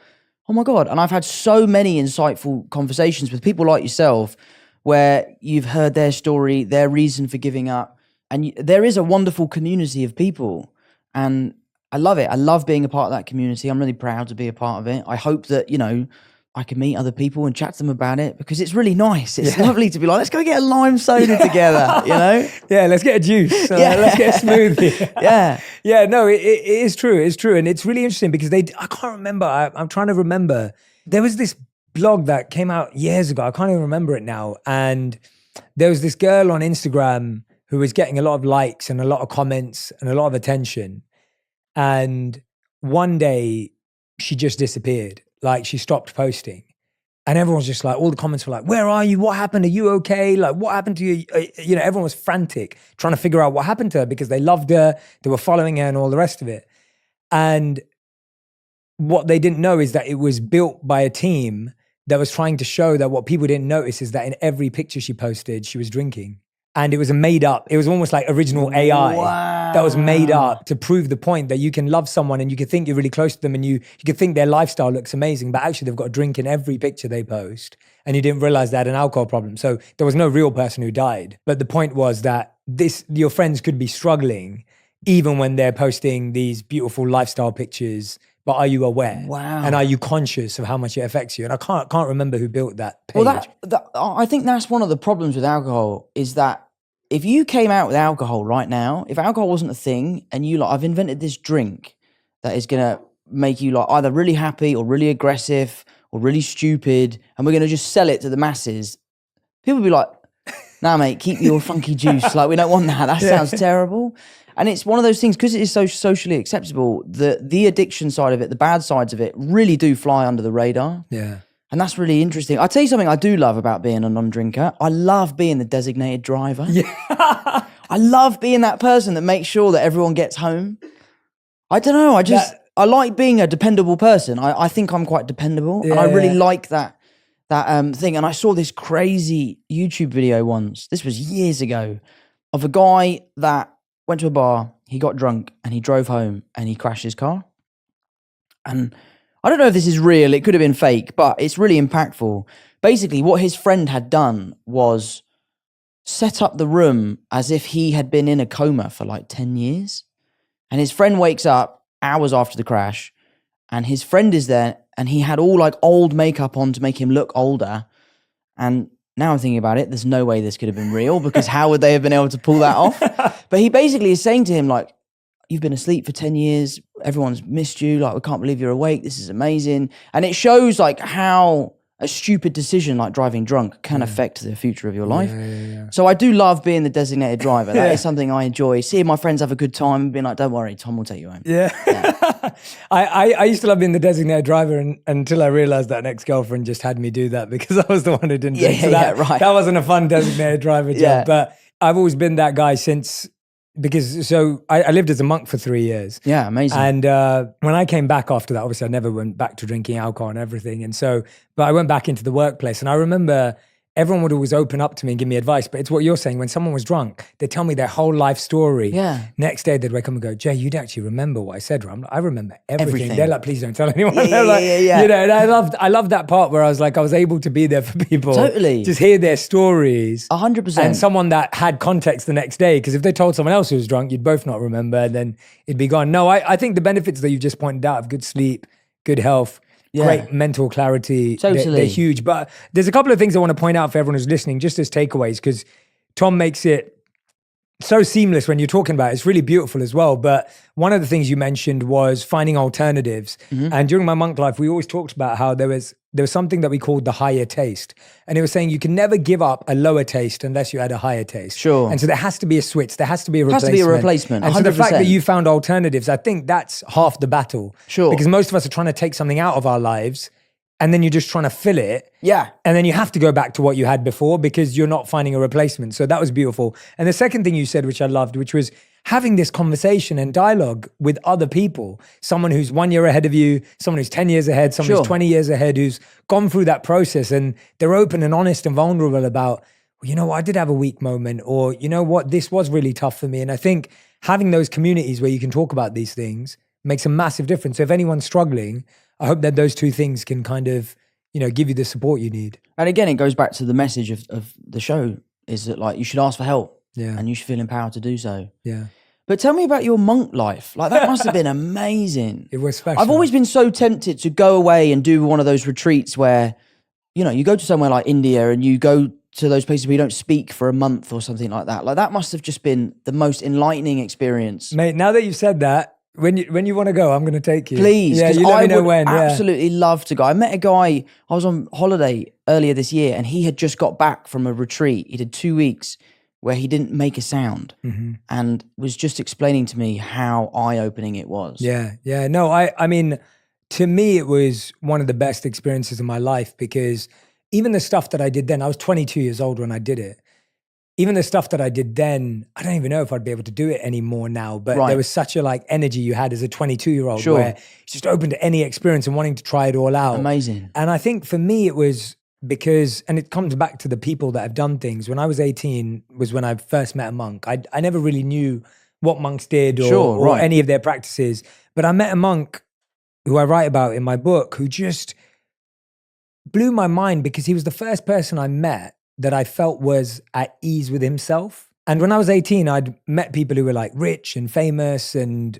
oh my God. And I've had so many insightful conversations with people like yourself where you've heard their story, their reason for giving up. And there is a wonderful community of people. And I love it. I love being a part of that community. I'm really proud to be a part of it. I hope that, I can meet other people and chat to them about it, because it's really nice. It's lovely to be like, let's go get a lime soda together, Yeah, let's get a juice. Let's get a smoothie. Yeah, no, it is true. It's true. And it's really interesting because I can't remember. I'm trying to remember. There was this blog that came out years ago. I can't even remember it now. And there was this girl on Instagram who was getting a lot of likes and a lot of comments and a lot of attention. And one day she just disappeared. Like, she stopped posting. And everyone's just like, all the comments were like, where are you? What happened? Are you okay? Like, what happened to you? Everyone was frantic trying to figure out what happened to her, because they loved her, they were following her and all the rest of it. And what they didn't know is that it was built by a team that was trying to show that what people didn't notice is that in every picture she posted, she was drinking. And it was it was almost like original AI that was made up to prove the point that you can love someone and you can think you're really close to them and you can think their lifestyle looks amazing, but actually they've got a drink in every picture they post, and you didn't realize they had an alcohol problem. So there was no real person who died. But the point was that your friends could be struggling even when they're posting these beautiful lifestyle pictures. But are you aware? Wow. And are you conscious of how much it affects you? And I can't remember who built that page. Well, I think that's one of the problems with alcohol, is that if you came out with alcohol right now, if alcohol wasn't a thing and you I've invented this drink that is going to make you either really happy or really aggressive or really stupid, and we're going to just sell it to the masses, people would be like, nah, mate, keep your funky juice. Like, we don't want that. That sounds terrible. And it's one of those things, because it is so socially acceptable, the addiction side of it, the bad sides of it really do fly under the radar. Yeah. And that's really interesting. I'll tell you something I do love about being a non-drinker. I love being the designated driver. Yeah. I love being that person that makes sure that everyone gets home. I don't know. I like being a dependable person. I think I'm quite dependable. And I really like that thing. And I saw this crazy YouTube video once, this was years ago, of a guy that went to a bar, he got drunk, and he drove home and he crashed his car. And I don't know if this is real, it could have been fake, but it's really impactful. Basically, what his friend had done was set up the room as if he had been in a coma for 10 years. And his friend wakes up hours after the crash, and his friend is there, and he had all old makeup on to make him look older. And now I'm thinking about it, there's no way this could have been real, because how would they have been able to pull that off? But he basically is saying to him, you've been asleep for 10 years. Everyone's missed you. We can't believe you're awake. This is amazing. And it shows how a stupid decision like driving drunk can affect the future of your life. Yeah. So I do love being the designated driver. That is something I enjoy. Seeing my friends have a good time and being like, don't worry, Tom will take you home. Yeah. I used to love being the designated driver until I realized that an ex-girlfriend just had me do that because I was the one who didn't do it. So that wasn't a fun designated driver job. But I've always been that guy since... Because I lived as a monk for 3 years. Yeah, amazing. And when I came back after that, obviously I never went back to drinking alcohol and everything. But I went back into the workplace, and I remember everyone would always open up to me and give me advice. But it's what you're saying. When someone was drunk, they'd tell me their whole life story. Yeah. Next day, they'd wake up and go, Jay, you'd actually remember what I said, right? I remember everything. They're like, please don't tell anyone. Yeah. And I loved that part where I was able to be there for people. Totally. Just hear their stories. 100%. And someone that had context the next day. Because if they told someone else who was drunk, you'd both not remember, and then it'd be gone. No, I think the benefits that you just pointed out of good sleep, good health, great mental clarity, they're huge. But there's a couple of things I want to point out for everyone who's listening, just as takeaways, because Tom makes it so seamless when you're talking about it. It's really beautiful as well. But one of the things you mentioned was finding alternatives. Mm-hmm. And during my monk life, we always talked about how there was something that we called the higher taste. And it was saying you can never give up a lower taste unless you had a higher taste. Sure. And so there has to be a switch. There has to be a replacement. 100%. And so the fact that you found alternatives, I think that's half the battle. Sure. Because most of us are trying to take something out of our lives and then you're just trying to fill it. Yeah. And then you have to go back to what you had before because you're not finding a replacement. So that was beautiful. And the second thing you said, which I loved, which was having this conversation and dialogue with other people, someone who's 1 year ahead of you, someone who's 10 years ahead, someone who's 20 years ahead, who's gone through that process, and they're open and honest and vulnerable about, well, you know what, I did have a weak moment, or you know what, this was really tough for me. And I think having those communities where you can talk about these things makes a massive difference. So if anyone's struggling, I hope that those two things can kind of, you know, give you the support you need. And again, it goes back to the message of the show, is that like you should ask for help, and you should feel empowered to do so. Yeah. But tell me about your monk life. Like that must have been amazing. It was special. I've always been so tempted to go away and do one of those retreats where, you know, you go to somewhere like India and you go to those places where you don't speak for a month or something like that. Like that must have just been the most enlightening experience. Mate, now that you've said that, when you want to go, I'm going to take you. Please, yeah, because you let I me know would when. absolutely love to go. I met a guy, I was on holiday earlier this year, and he had just got back from a retreat. He did 2 weeks where he didn't make a sound, and was just explaining to me how eye-opening it was. Yeah. No, I mean, to me, it was one of the best experiences of my life, because even the stuff that I did then, I was 22 years old when I did it. Even the stuff that I did then, I don't even know if I'd be able to do it anymore now, but there was such a like energy you had as a 22-year-old where you're just open to any experience and wanting to try it all out. Amazing. And I think for me, it was because, and it comes back to the people that have done things. When I was 18 was when I first met a monk. I never really knew what monks did or any of their practices, but I met a monk who I write about in my book who just blew my mind, because he was the first person I met that I felt was at ease with himself. And when I was 18, I'd met people who were like rich and famous and,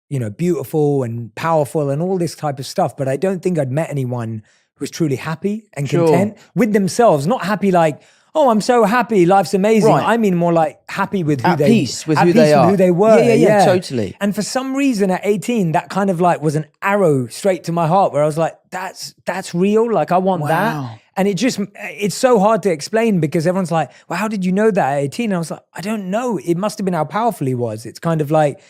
you know, beautiful and powerful and all this type of stuff. But I don't think I'd met anyone who was truly happy and content with themselves. Not happy like, oh, I'm so happy, life's amazing. I mean more like happy with who peace with who they are. Who they were. Yeah, totally. And for some reason at 18, that kind of like was an arrow straight to my heart, where I was like, that's real. Like I want that. And it's so hard to explain, because everyone's like, well, how did you know that at 18? And I was like, I don't know. It must have been how powerful he was. It's kind of like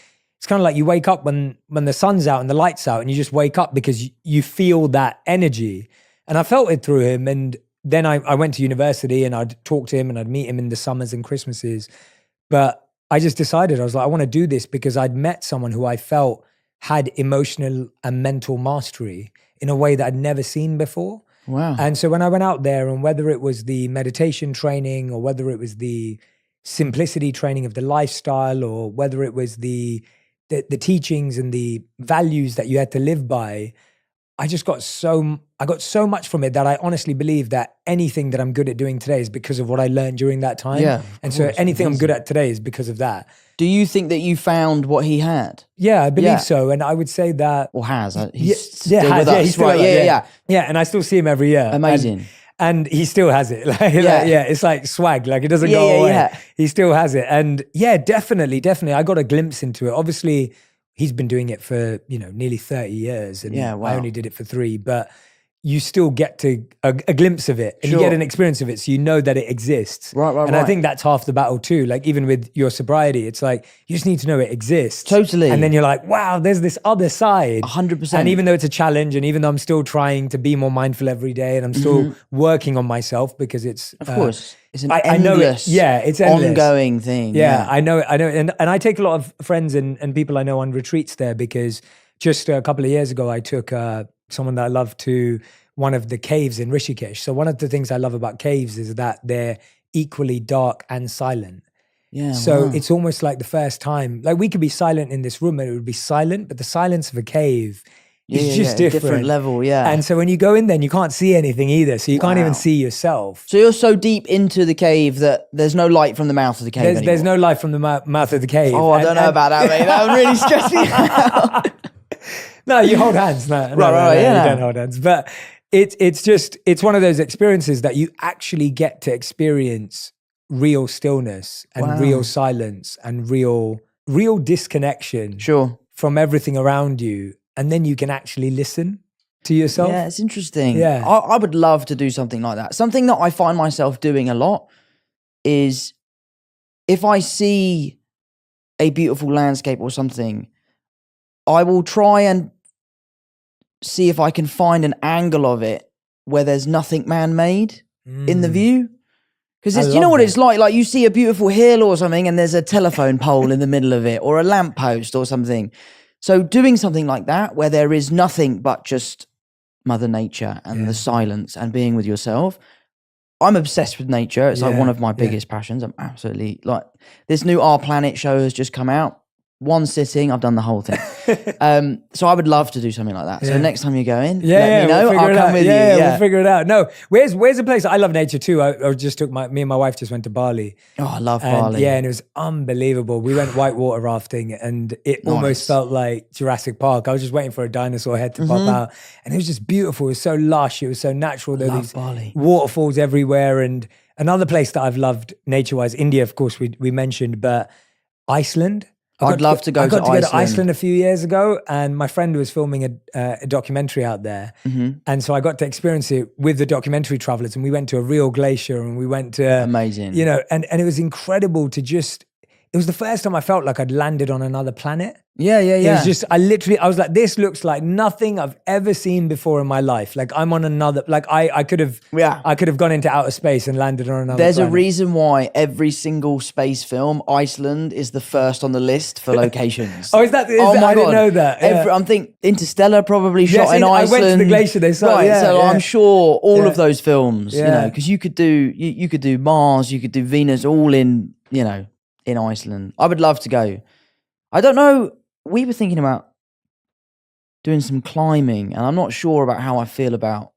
you wake up when the sun's out and the light's out, and you just wake up because you feel that energy. And I felt it through him. And then I went to university and I'd talk to him and I'd meet him in the summers and Christmases. But I just decided, I was like, I want to do this because I'd met someone who I felt had emotional and mental mastery in a way that I'd never seen before. Wow. And so when I went out there, and whether it was the meditation training or whether it was the simplicity training of the lifestyle, or whether it was the teachings and the values that you had to live by, I got so much from it that I honestly believe that anything that I'm good at doing today is because of what I learned during that time. Yeah, and so anything I'm good at today is because of that. Do you think that you found what he had? Yeah, I believe so. And I would say that... Or has. He's still with us, he's still right? Yeah. Yeah, and I still see him every year. Amazing. And he still has it. It's like swag. Like it doesn't go away. Yeah. He still has it. And yeah, definitely. I got a glimpse into it. Obviously, he's been doing it for, nearly 30 years. And I only did it for 3. But you still get to a glimpse of it, and you get an experience of it, so you know that it exists. Right. And I think that's half the battle too. Like even with your sobriety, it's like you just need to know it exists. Totally. And then you're like, wow, there's this other side. 100%. And even though it's a challenge, and even though I'm still trying to be more mindful every day, and I'm still working on myself, because it's of course it's an endless, it's endless, ongoing thing. Yeah, I know, and I take a lot of friends and people I know on retreats there, because just a couple of years ago I took someone that I love to one of the caves in Rishikesh. So one of the things I love about caves is that they're equally dark and silent. Yeah. So it's almost like the first time, like we could be silent in this room and it would be silent, but the silence of a cave is just different. Different level, yeah. And so when you go in there, you can't see anything either. So you can't even see yourself. So you're so deep into the cave that there's no light from the mouth of the cave There's no light from the mouth of the cave. Oh, I don't know about that, mate. That would really stress me out. No, you hold hands. No, you don't hold hands. But it's one of those experiences that you actually get to experience real stillness and real silence and real disconnection from everything around you. And then you can actually listen to yourself. Yeah, it's interesting. Yeah. I would love to do something like that. Something that I find myself doing a lot is if I see a beautiful landscape or something, I will try and see if I can find an angle of it where there's nothing man-made in the Mm. view. Because you love know what that. it's like you see a beautiful hill or something and there's a telephone pole in the middle of it or a lamppost or something. So doing something like that where there is nothing but just Mother Nature and the silence and being with yourself. I'm obsessed with nature. It's like one of my biggest passions. I'm absolutely like, this new Our Planet show has just come out. One sitting, I've done the whole thing. So I would love to do something like that. So next time you go in, let me know. We'll I'll come with you. Yeah, we'll figure it out. No, where's a place? I love nature too. I just took me and my wife just went to Bali. Oh, I love And Bali. yeah, and it was unbelievable. We went whitewater rafting and it almost felt like Jurassic Park. I was just waiting for a dinosaur head to pop out. And it was just beautiful. It was so lush. It was so natural. There were these Bali. waterfalls everywhere. And another place that I've loved nature-wise, India, of course, we mentioned, but Iceland. I'd love to go I got to Iceland. go to Iceland a few years ago, and my friend was filming a documentary out there, and so I got to experience it with the documentary travelers. And we went to a real glacier, and we went to Amazing. you know, and it was incredible to just. It was the first time I felt like I'd landed on another planet. Yeah. It was just, I was like, this looks like nothing I've ever seen before in my life. Like I'm on another, like I could have gone into outer space and landed on another There's planet. a reason why every single space film, Iceland is the first on the list for locations. Oh, is that? I didn't know that. Yeah. I'm thinking Interstellar probably shot in Iceland. I went to the glacier. They saw. Right, so I'm sure all of those films, you know, Yeah. because you could do Mars, you could do Venus, all in, you know, in Iceland. I would love to go. I don't know. We were thinking about doing some climbing, and I'm not sure about how I feel about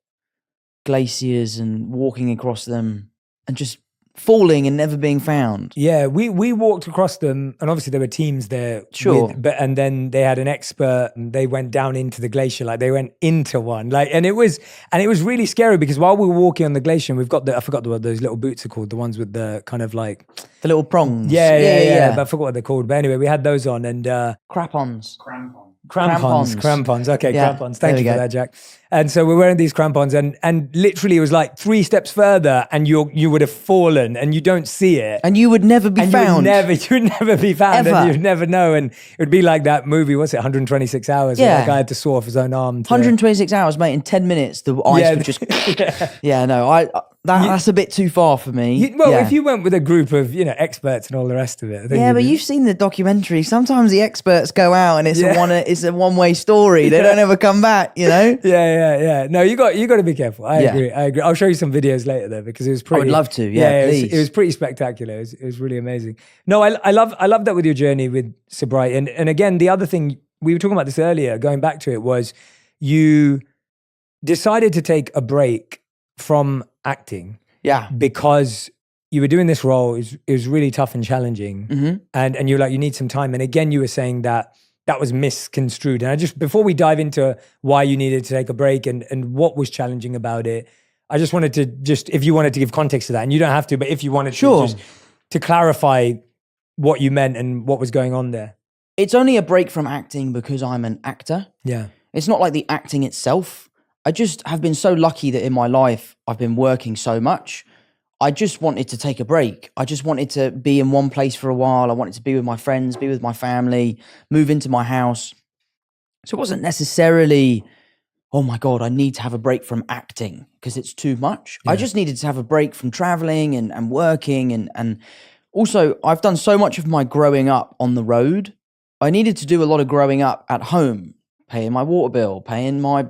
glaciers and walking across them and just falling and never being found. Yeah, we walked across them, and obviously there were teams there. Sure. And then they had an expert, and they went down into the glacier, like they went into one, like, and it was really scary because while we were walking on the glacier, and we've got I forgot what those little boots are called, the ones with the kind of like the little prongs. Yeah. But I forgot what they're called. But anyway, we had those on, and crampons. Crampons. Okay, Yeah, crampons. Thank you there for we go. that, Jack. And so we're wearing these crampons, and literally it was like 3 steps further, and you would have fallen, and you don't see it, And you would never be and found. you would never be found, Ever. and you'd never know. And it would be like that movie. What's it? 126 hours. Where Yeah. that guy had to saw off his own arm. 126 hours, mate. In 10 minutes, the ice would just. Yeah, no, that's a bit too far for me. If you went with a group of experts and all the rest of it, Yeah, but you've seen the documentary. Sometimes the experts go out and it's a one-way story. They don't ever come back, you know? Yeah. No, you got to be careful. I agree. I'll show you some videos later though, because it was pretty. I would love to. Yeah, please. It was pretty spectacular. It was really amazing. No, I love that with your journey with sobriety. And again, the other thing we were talking about this earlier, going back to it, was you decided to take a break from acting. Yeah. Because you were doing this role, it was really tough and challenging, and you were like, you need some time. And again, you were saying that was misconstrued. And I just, before we dive into why you needed to take a break and what was challenging about it, I just wanted to if you wanted to give context to that, and you don't have to, but if you wanted to clarify what you meant and what was going on there. It's only a break from acting because I'm an actor. Yeah. It's not like the acting itself. I just have been so lucky that in my life, I've been working so much. I just wanted to take a break. I just wanted to be in one place for a while. I wanted to be with my friends, be with my family, move into my house. So it wasn't necessarily, oh my God, I need to have a break from acting because it's too much. Yeah. I just needed to have a break from traveling and working. And also, I've done so much of my growing up on the road. I needed to do a lot of growing up at home, paying my water bill, paying my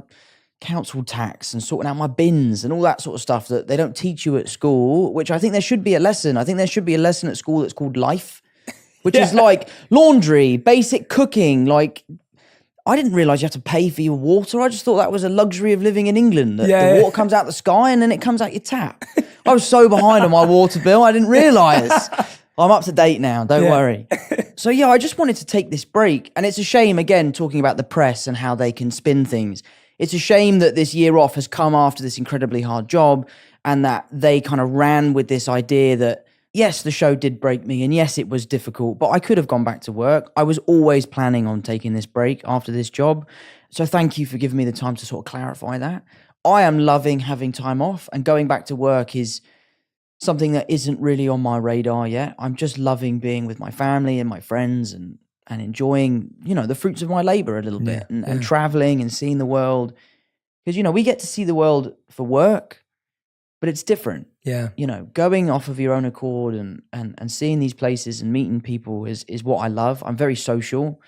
council tax and sorting out my bins and all that sort of stuff that they don't teach you at school, which I think there should be a lesson. I think there should be a lesson at school that's called life, which is like laundry, basic cooking. Like, I didn't realize you have to pay for your water. I just thought that was a luxury of living in England, that the water comes out the sky and then it comes out your tap. I was so behind on my water bill, I didn't realize. I'm up to date now, don't worry. So yeah, I just wanted to take this break. And it's a shame, again, talking about the press and how they can spin things. It's a shame that this year off has come after this incredibly hard job and that they kind of ran with this idea that, yes, the show did break me and yes, it was difficult, but I could have gone back to work. I was always planning on taking this break after this job. So thank you for giving me the time to sort of clarify that. I am loving having time off, and going back to work is something that isn't really on my radar yet. I'm just loving being with my family and my friends and enjoying, the fruits of my labor a little bit and traveling and seeing the world. Because, we get to see the world for work, but it's different. Yeah. Going off of your own accord and seeing these places and meeting people is what I love. I'm very social,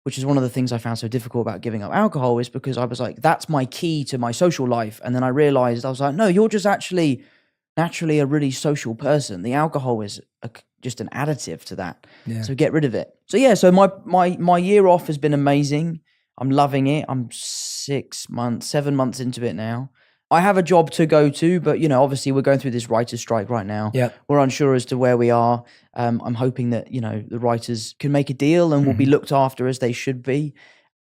which is one of the things I found so difficult about giving up alcohol, is because I was like, that's my key to my social life. And then I realized, I was like, no, you're just actually naturally a really social person. The alcohol is just an additive to that. Yeah. So get rid of it. So yeah, so my year off has been amazing. I'm loving it. I'm 7 months into it now. I have a job to go to, but obviously we're going through this writer's strike right now. Yeah. We're unsure as to where we are. I'm hoping that, the writers can make a deal and will be looked after as they should be,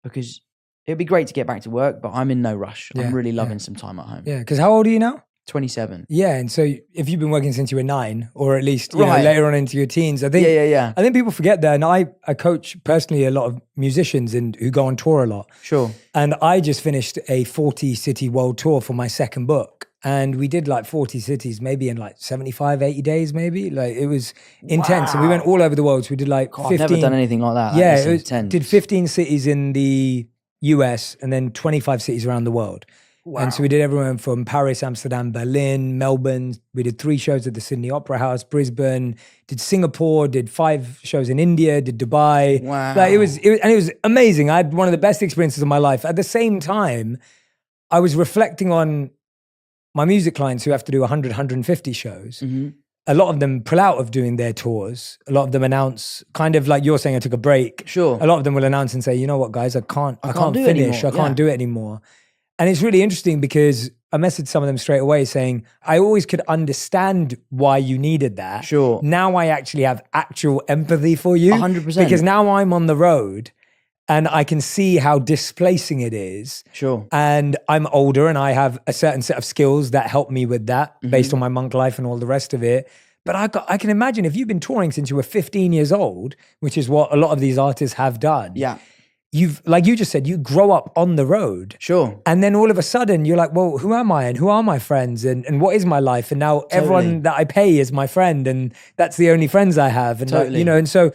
because it'd be great to get back to work, but I'm in no rush. Yeah, I'm really loving some time at home. Yeah. Because how old are you now? 27. Yeah, and so if you've been working since you were 9, or at least Right. later on into your teens, I think. Yeah. I think people forget that, and I coach personally a lot of musicians and who go on tour a lot. Sure. And I just finished a 40-city world tour for my second book, and we did like 40 cities, maybe in like 75, 80 days, maybe. Like it was intense, and we went all over the world. So we did like 15. I've never done anything like that. Yeah, That is intense. did 15 cities in the US and then 25 cities around the world. Wow. And so we did everyone from Paris, Amsterdam, Berlin, Melbourne. We did 3 shows at the Sydney Opera House, Brisbane, did Singapore, did 5 shows in India, did Dubai. Wow. Like it was amazing. I had one of the best experiences of my life. At the same time, I was reflecting on my music clients who have to do 100, 150 shows. Mm-hmm. A lot of them pull out of doing their tours. A lot of them announce, kind of like you're saying, I took a break. Sure. A lot of them will announce and say, you know what, guys, I can't do it finish. anymore. I can't do it anymore. And it's really interesting because I messaged some of them straight away saying, I always could understand why you needed that. Sure. Now I actually have actual empathy for you. 100%. Because now I'm on the road and I can see how displacing it is. Sure. And I'm older and I have a certain set of skills that help me with that based on my monk life and all the rest of it. But I can imagine if you've been touring since you were 15 years old, which is what a lot of these artists have done. Yeah. You've, like you just said, you grow up on the road. Sure. And then all of a sudden you're like, well, who am I? And who are my friends? And what is my life? And now everyone that I pay is my friend. And that's the only friends I have. And Totally. and so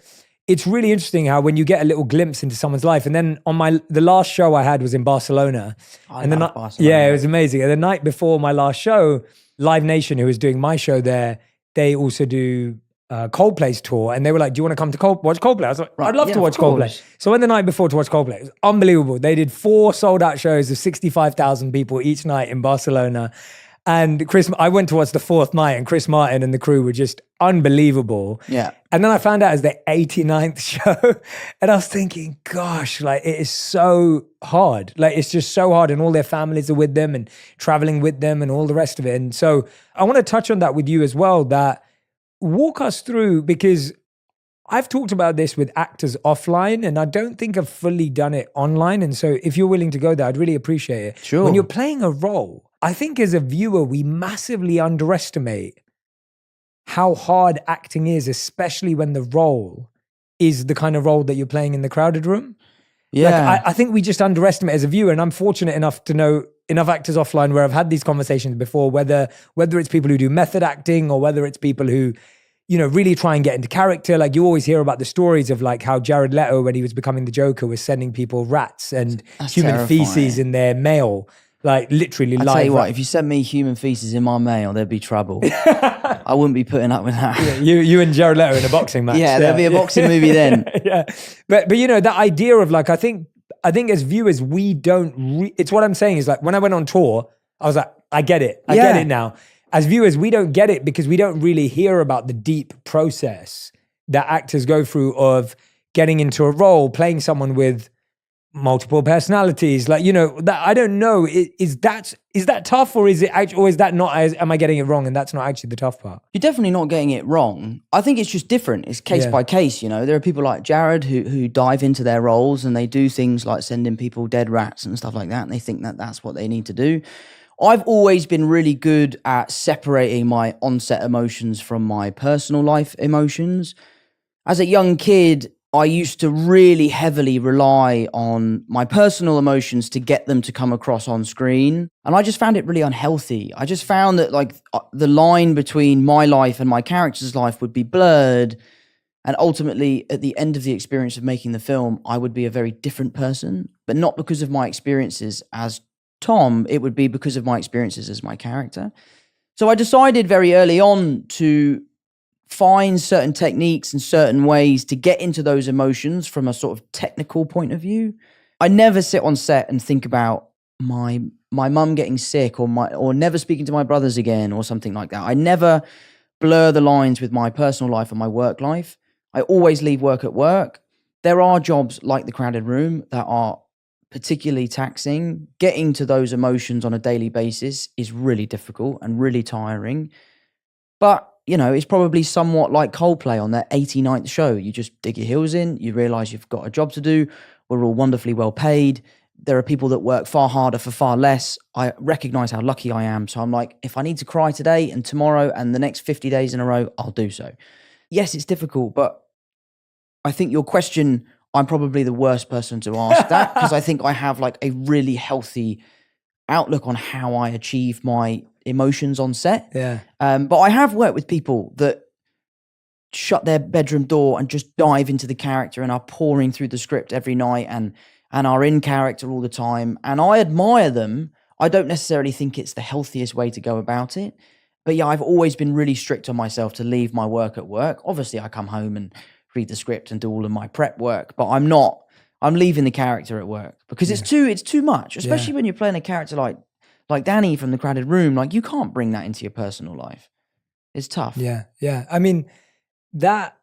it's really interesting how when you get a little glimpse into someone's life. And then on the last show I had was in Barcelona. I love Barcelona. Yeah, it was amazing. And the night before my last show, Live Nation, who was doing my show there, they also do Coldplay's tour, and they were like, do you want to come to watch Coldplay? I was like, I'd love to watch Coldplay. So I went the night before to watch Coldplay. It was unbelievable. They did 4 sold out shows of 65,000 people each night in Barcelona. And I went to watch the 4th night, and Chris Martin and the crew were just unbelievable. Yeah. And then I found out it was their 89th show. And I was thinking, gosh, like it is so hard. Like it's just so hard. And all their families are with them and traveling with them and all the rest of it. And so I want to touch on that with you as well, that walk us through, because I've talked about this with actors offline and I don't think I've fully done it online. And so if you're willing to go there, I'd really appreciate it. Sure. When you're playing a role, I think as a viewer, we massively underestimate how hard acting is, especially when the role is the kind of role that you're playing in the crowded room. Yeah. Like, I think we just underestimate as a viewer, and I'm fortunate enough to know enough actors offline where I've had these conversations before, whether it's people who do method acting or whether it's people who, really try and get into character. Like you always hear about the stories of like how Jared Leto, when he was becoming the Joker, was sending people rats and That's human terrifying. feces in their mail. Like literally I live. tell you what, rat- if you sent me human feces in my mail, there'd be trouble. I wouldn't be putting up with that. you and Jared Leto in a boxing match. Yeah, there'd be a boxing movie then. Yeah. But that idea of like, I think as viewers, we don't, it's what I'm saying is like, when I went on tour, I was like, I get it. I get it now. As viewers, we don't get it because we don't really hear about the deep process that actors go through of getting into a role, playing someone with multiple personalities. Like, that I don't know. Is that tough, or is it actually, or is that not, am I getting it wrong? And that's not actually the tough part. You're definitely not getting it wrong. I think it's just different. It's case by case, There are people like Jared who dive into their roles and they do things like sending people dead rats and stuff like that, and they think that that's what they need to do. I've always been really good at separating my on-set emotions from my personal life emotions. As a young kid, I used to really heavily rely on my personal emotions to get them to come across on screen. And I just found it really unhealthy. I just found that like the line between my life and my character's life would be blurred. And ultimately, at the end of the experience of making the film, I would be a very different person, but not because of my experiences as Tom, it would be because of my experiences as my character. So I decided very early on to find certain techniques and certain ways to get into those emotions from a sort of technical point of view. I never sit on set and think about my mum getting sick or never speaking to my brothers again or something like that. I never blur the lines with my personal life and my work life. I always leave work at work. There are jobs like The Crowded Room that are particularly taxing. Getting to those emotions on a daily basis is really difficult and really tiring. But, it's probably somewhat like Coldplay on their 89th show. You just dig your heels in, you realize you've got a job to do. We're all wonderfully well paid. There are people that work far harder for far less. I recognize how lucky I am. So I'm like, if I need to cry today and tomorrow and the next 50 days in a row, I'll do so. Yes, it's difficult, but I think your question, I'm probably the worst person to ask that because I think I have like a really healthy outlook on how I achieve my emotions on set. Yeah. But I have worked with people that shut their bedroom door and just dive into the character and are pouring through the script every night and are in character all the time. And I admire them. I don't necessarily think it's the healthiest way to go about it. But yeah, I've always been really strict on myself to leave my work at work. Obviously, I come home and read the script and do all of my prep work, but I'm leaving the character at work because it's too much, especially when you're playing a character like Danny from The Crowded Room. Like, you can't bring that into your personal life. It's tough. Yeah. Yeah. I mean, but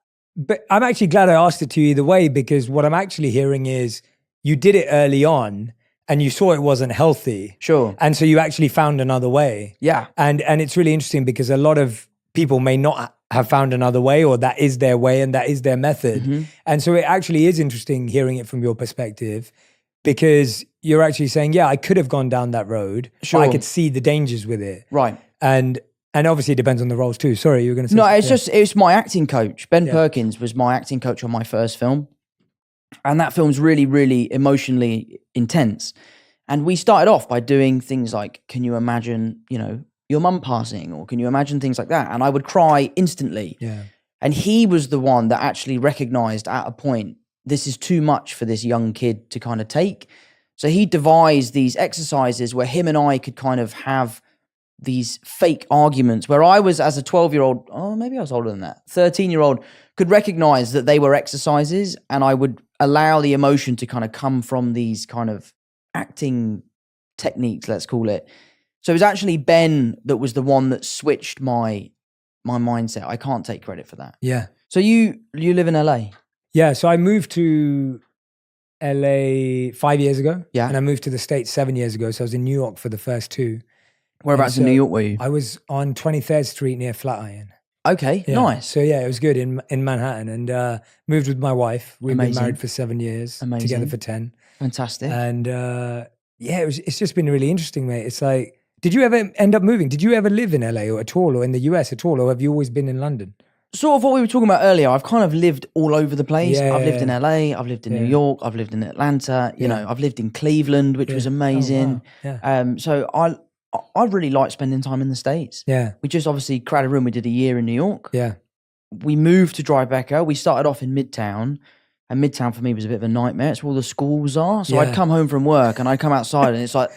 I'm actually glad I asked it to you either way, because what I'm actually hearing is you did it early on and you saw it wasn't healthy. Sure. And so you actually found another way. Yeah. And it's really interesting because a lot of people may not have found another way, or that is their way and that is their method. Mm-hmm. And so it actually is interesting hearing it from your perspective, because you're actually saying, yeah, I could have gone down that road, Sure. but I could see the dangers with it. Right. And obviously it depends on the roles too. Sorry, you were going to say. No, it's my acting coach. Ben Perkins was my acting coach on my first film. And that film's really, really emotionally intense. And we started off by doing things like, can you imagine, your mum passing, or can you imagine things like that? And I would cry instantly. Yeah. And he was the one that actually recognized at a point, this is too much for this young kid to kind of take. So he devised these exercises where him and I could kind of have these fake arguments where I was, as a 12-year-old, maybe I was older than that, 13-year-old, could recognize that they were exercises, and I would allow the emotion to kind of come from these kind of acting techniques, let's call it. So it was actually Ben that was the one that switched my mindset. I can't take credit for that. Yeah. So you live in LA? Yeah. So I moved to LA 5 years ago. Yeah. And I moved to the States 7 years ago. So I was in New York for the first two. Whereabouts in New York were you? I was on 23rd Street near Flatiron. Okay, Yeah. nice. So yeah, it was good in Manhattan, and moved with my wife. We've been married for 7 years, Amazing. together for 10. Fantastic. And it's just been really interesting, mate. It's like, did you ever end up moving? Did you ever live in LA or at all, or in the US at all, or have you always been in London? Sort of what we were talking about earlier. I've kind of lived all over the place. Yeah, I've lived in LA, I've lived in New York, I've lived in Atlanta, I've lived in Cleveland, which was amazing. Oh, wow. Yeah. So I really like spending time in the States. Yeah. We just obviously Crowded Room, we did a year in New York. Yeah. We moved to Tribeca. We started off in Midtown, and Midtown for me was a bit of a nightmare. It's where all the schools are. So I'd come home from work and I'd come outside and it's like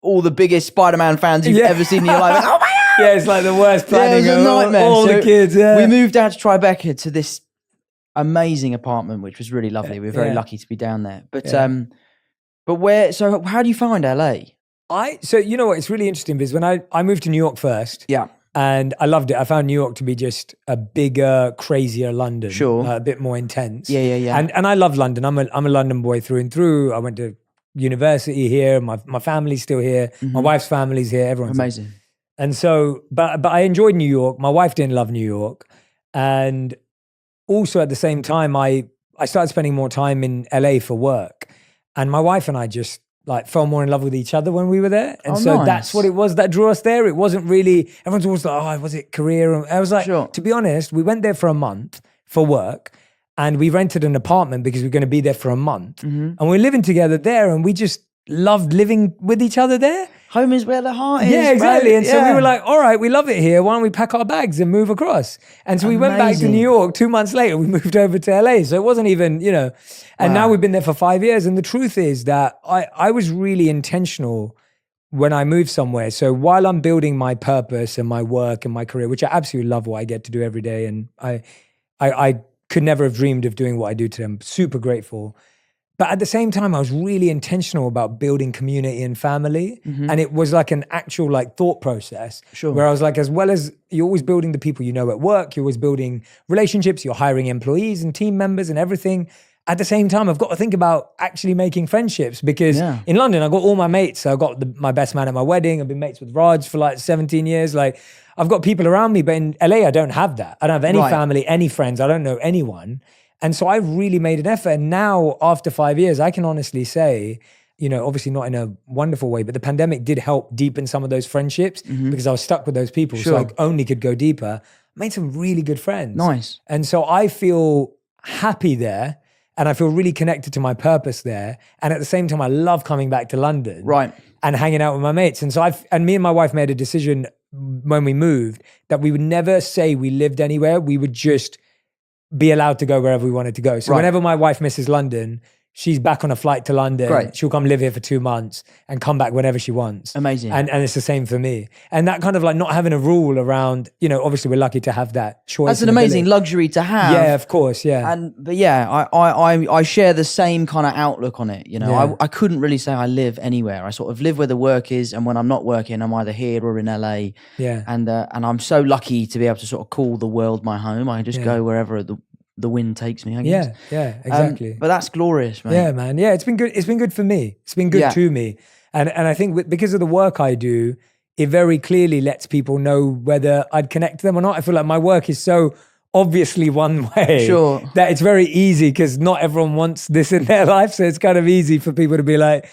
all the biggest Spider-Man fans you've ever seen in your life. Like, oh my God! Yeah, it's like the worst planning. Yeah, it was a nightmare. All So the kids, yeah. We moved out to Tribeca to this amazing apartment, which was really lovely. We were very lucky to be down there. But so how do you find LA? So you know what, it's really interesting because when I moved to New York first. Yeah. And I loved it. I found New York to be just a bigger, crazier London. Sure. A bit more intense. Yeah. And I love London. I'm a London boy through and through. I went to university here. My family's still here. Mm-hmm. My wife's family's here. Everyone's amazing. Here. And so, but I enjoyed New York. My wife didn't love New York. And also at the same time, I started spending more time in LA for work. And my wife and I just fell more in love with each other when we were there. And so that's what it was that drew us there. It wasn't really, everyone's always like, was it career? And I was like, to be honest, we went there for a month for work and we rented an apartment because we were going to be there for a month. Mm-hmm. And we were living together there and we just loved living with each other there. Home is where the heart is. Yeah, exactly. Right? And so we were like, all right, we love it here. Why don't we pack our bags and move across? And so we went back to New York. 2 months later, we moved over to LA. So it wasn't even, and now we've been there for 5 years. And the truth is that I was really intentional when I move somewhere. So while I'm building my purpose and my work and my career, which I absolutely love what I get to do every day, and I could never have dreamed of doing what I do today. I'm super grateful. But at the same time, I was really intentional about building community and family. And it was like an actual like thought process where I was like, as well as you're always building the people you know at work, you're always building relationships, you're hiring employees and team members and everything. At the same time, I've got to think about actually making friendships because in London, I got all my mates. I got my best man at my wedding. I've been mates with Raj for like 17 years. Like I've got people around me, but in LA, I don't have that. I don't have any family, any friends. I don't know anyone. And so I've really made an effort. And now after 5 years, I can honestly say, you know, obviously not in a wonderful way, but the pandemic did help deepen some of those friendships because I was stuck with those people. So I only could go deeper. Made some really good friends. Nice. And so I feel happy there. And I feel really connected to my purpose there. And at the same time, I love coming back to London and hanging out with my mates. And so me and my wife made a decision when we moved that we would never say we lived anywhere. We would just be allowed to go wherever we wanted to go. So whenever my wife misses London, she's back on a flight to London. Great. She'll come live here for 2 months and come back whenever she wants. Amazing. And it's the same for me. And that kind of like not having a rule around, you know, obviously we're lucky to have that choice. That's an amazing luxury to have. Yeah, of course. Yeah. But yeah, I share the same kind of outlook on it. You know, I couldn't really say I live anywhere. I sort of live where the work is. And when I'm not working, I'm either here or in LA. Yeah. And I'm so lucky to be able to sort of call the world my home. I just go wherever the wind takes me, I guess. Yeah, exactly. But that's glorious, man. Yeah, man. Yeah, it's been good. It's been good for me. It's been good to me. And I think because of the work I do, it very clearly lets people know whether I'd connect to them or not. I feel like my work is so obviously one way that it's very easy because not everyone wants this in their life. So it's kind of easy for people to be like,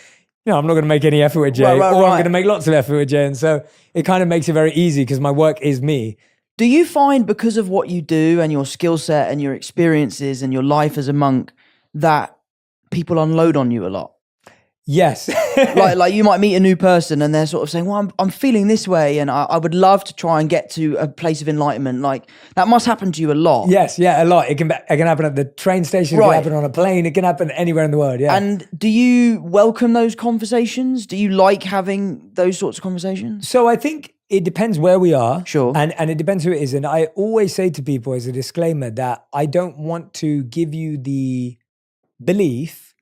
you know, I'm not going to make any effort with Jay or I'm going to make lots of effort with Jay. And so it kind of makes it very easy because my work is me. Do you find because of what you do and your skill set and your experiences and your life as a monk that people unload on you a lot? Yes. like you might meet a new person and they're sort of saying, well, I'm feeling this way and I would love to try and get to a place of enlightenment. Like that must happen to you a lot. Yes, yeah, a lot. It can happen at the train station, it can happen on a plane, it can happen anywhere in the world, yeah. And do you welcome those conversations? Do you like having those sorts of conversations? So I think it depends where we are. Sure. And it depends who it is. And I always say to people as a disclaimer that I don't want to give you the belief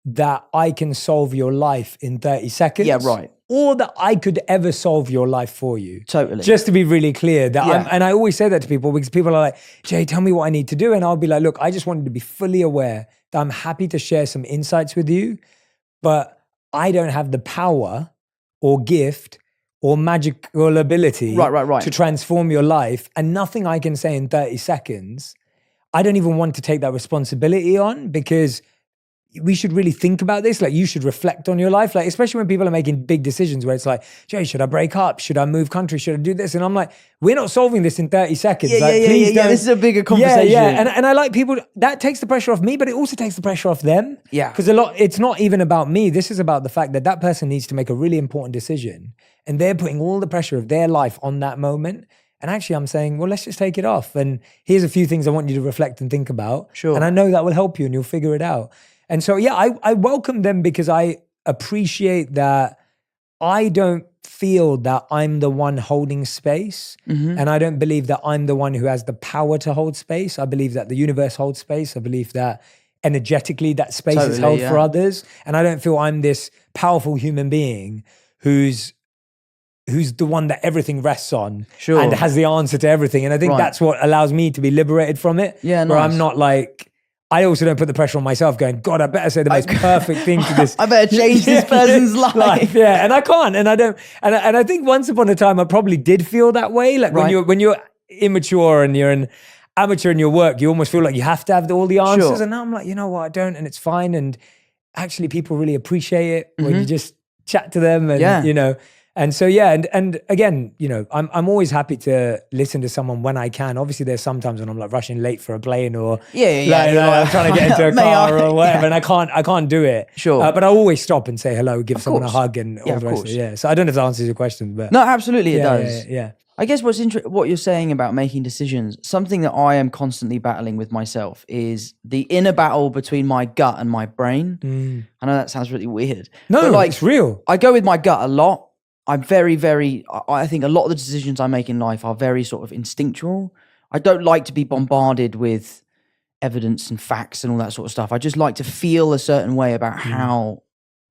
that I can solve your life in 30 seconds. Yeah, right. Or that I could ever solve your life for you. Totally. Just to be really clear. And I always say that to people because people are like, Jay, tell me what I need to do. And I'll be like, look, I just wanted to be fully aware that I'm happy to share some insights with you, but I don't have the power or gift or magical ability to transform your life. And nothing I can say in 30 seconds, I don't even want to take that responsibility on because we should really think about this. Like you should reflect on your life. Like, especially when people are making big decisions where it's like, Jay, should I break up? Should I move country? Should I do this? And I'm like, we're not solving this in 30 seconds. Please don't. This is a bigger conversation. Yeah. And I like people, that takes the pressure off me, but it also takes the pressure off them. Yeah. Because it's not even about me. This is about the fact that that person needs to make a really important decision and they're putting all the pressure of their life on that moment. And actually I'm saying, well, let's just take it off. And here's a few things I want you to reflect and think about. Sure. And I know that will help you and you'll figure it out. And so, yeah, I welcome them because I appreciate that I don't feel that I'm the one holding space. And I don't believe that I'm the one who has the power to hold space. I believe that the universe holds space. I believe that energetically that space is held for others. And I don't feel I'm this powerful human being who's the one that everything rests on and has the answer to everything. And I think that's what allows me to be liberated from it. Yeah, where I'm not like, I also don't put the pressure on myself going, God, I better say the most perfect thing to this. I better change this person's life. Yeah, and I can't. And I don't. And I think once upon a time, I probably did feel that way. Like when you're immature and you're an amateur in your work, you almost feel like you have to have all the answers. And now I'm like, you know what, I don't. And it's fine. And actually people really appreciate it when you just chat to them and, you know. And so, yeah, and again, you know, I'm always happy to listen to someone when I can. Obviously, there's sometimes when I'm like rushing late for a plane or I'm trying to get into a car or whatever, and I can't do it. Sure. But I always stop and say hello, give someone a hug, and all the rest of it. Yeah. So I don't know if that answers your question, but no, absolutely it does. Yeah. I guess what you're saying about making decisions, something that I am constantly battling with myself is the inner battle between my gut and my brain. I know that sounds really weird. No, like, it's real. I go with my gut a lot. I'm very, very, I think a lot of the decisions I make in life are very sort of instinctual. I don't like to be bombarded with evidence and facts and all that sort of stuff. I just like to feel a certain way about how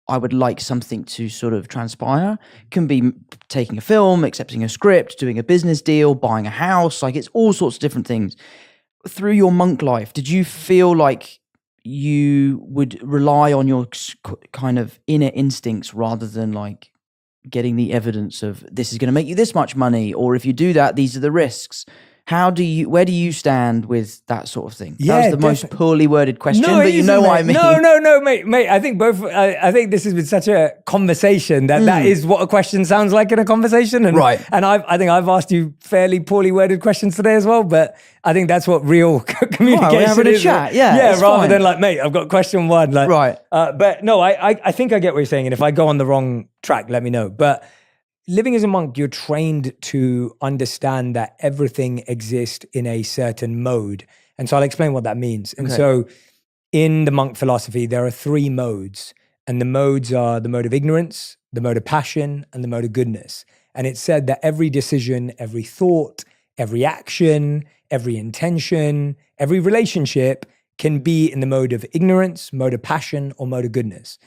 I would like something to sort of transpire. Can be taking a film, accepting a script, doing a business deal, buying a house. Like, it's all sorts of different things. Through your monk life, did you feel like you would rely on your kind of inner instincts rather than like getting the evidence of this is going to make you this much money, or if you do that, these are the risks? Where do you stand with that sort of thing? Yeah, that was the most poorly worded question, but you know what I mean. No, mate. I think I think this has been such a conversation that is what a question sounds like in a conversation. And, right. And I think I've asked you fairly poorly worded questions today as well, but I think that's what real communication we're having is. A chat. Yeah, rather fine. than like, mate, I've got question one. Like, right. But no, I think I get what you're saying. And if I go on the wrong track, let me know. But living as a monk, you're trained to understand that everything exists in a certain mode. And so I'll explain what that means. And so in the monk philosophy, there are 3 modes. And the modes are the mode of ignorance, the mode of passion, and the mode of goodness. And it's said that every decision, every thought, every action, every intention, every relationship can be in the mode of ignorance, mode of passion, or mode of goodness.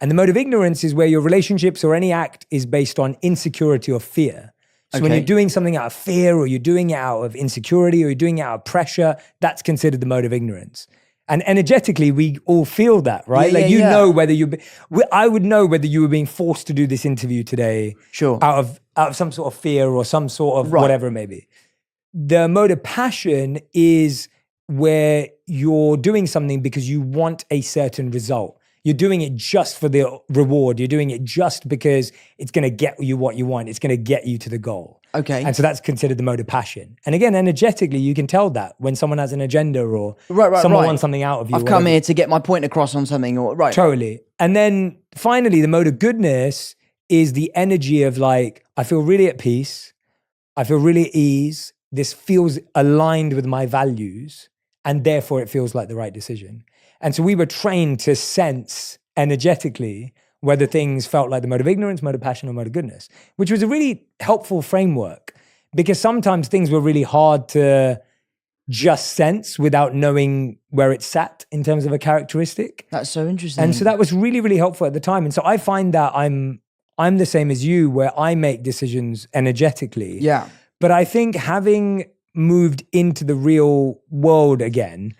And the mode of ignorance is where your relationships or any act is based on insecurity or fear. So when you're doing something out of fear, or you're doing it out of insecurity, or you're doing it out of pressure, that's considered the mode of ignorance. And energetically, we all feel that, right? Know whether I would know whether you were being forced to do this interview today, out of some sort of fear or some sort of whatever it may be. The mode of passion is where you're doing something because you want a certain result. You're doing it just for the reward. You're doing it just because it's going to get you what you want. It's going to get you to the goal. Okay. And so that's considered the mode of passion. And again, energetically, you can tell that when someone has an agenda or someone wants something out of you. I've come here to get my point across on something. Totally. And then finally, the mode of goodness is the energy of like, I feel really at peace. I feel really at ease. This feels aligned with my values. And therefore, it feels like the right decision. And so we were trained to sense energetically whether things felt like the mode of ignorance, mode of passion, or mode of goodness, which was a really helpful framework, because sometimes things were really hard to just sense without knowing where it sat in terms of a characteristic. That's so interesting. And so that was really, really helpful at the time. And so I find that I'm the same as you, where I make decisions energetically. Yeah. But I think having moved into the real world again,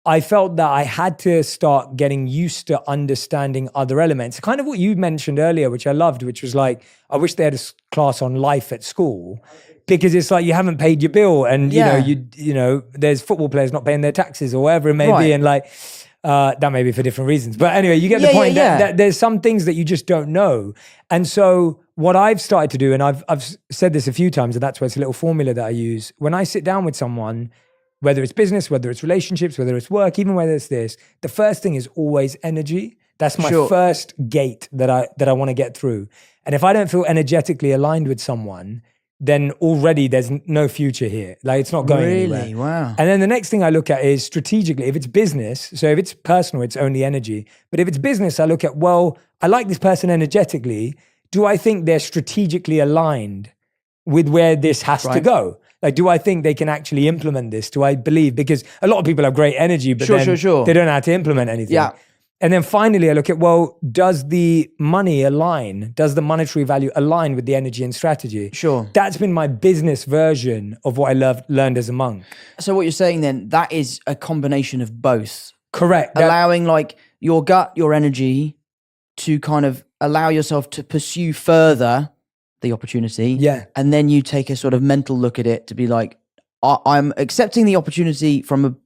I felt that I had to start getting used to understanding other elements. Kind of what you mentioned earlier, which I loved, which was like, I wish they had a class on life at school, because it's like you haven't paid your bill, and you know, there's football players not paying their taxes or whatever it may be, and like that may be for different reasons. But anyway, you get the point. That there's some things that you just don't know. And so what I've started to do, and I've said this a few times, and that's why it's a little formula that I use. When I sit down with someone, whether it's business, whether it's relationships, whether it's work, even whether it's this, the first thing is always energy. That's my first gate that I want to get through. And if I don't feel energetically aligned with someone, then already there's no future here. Like, it's not going anywhere. Really? Wow. And then the next thing I look at is strategically, if it's business, so if it's personal, it's only energy. But if it's business, I look at, well, I like this person energetically. Do I think they're strategically aligned with where this has to go? Like, do I think they can actually implement this? Do I believe? Because a lot of people have great energy, but then they don't know how to implement anything. Yeah. And then finally, I look at, well, does the money align? Does the monetary value align with the energy and strategy? Sure. That's been my business version of what I learned as a monk. So what you're saying then, that is a combination of both. Correct. Allowing like your gut, your energy to kind of allow yourself to pursue further the opportunity. Yeah. And then you take a sort of mental look at it to be like, I'm accepting the opportunity from an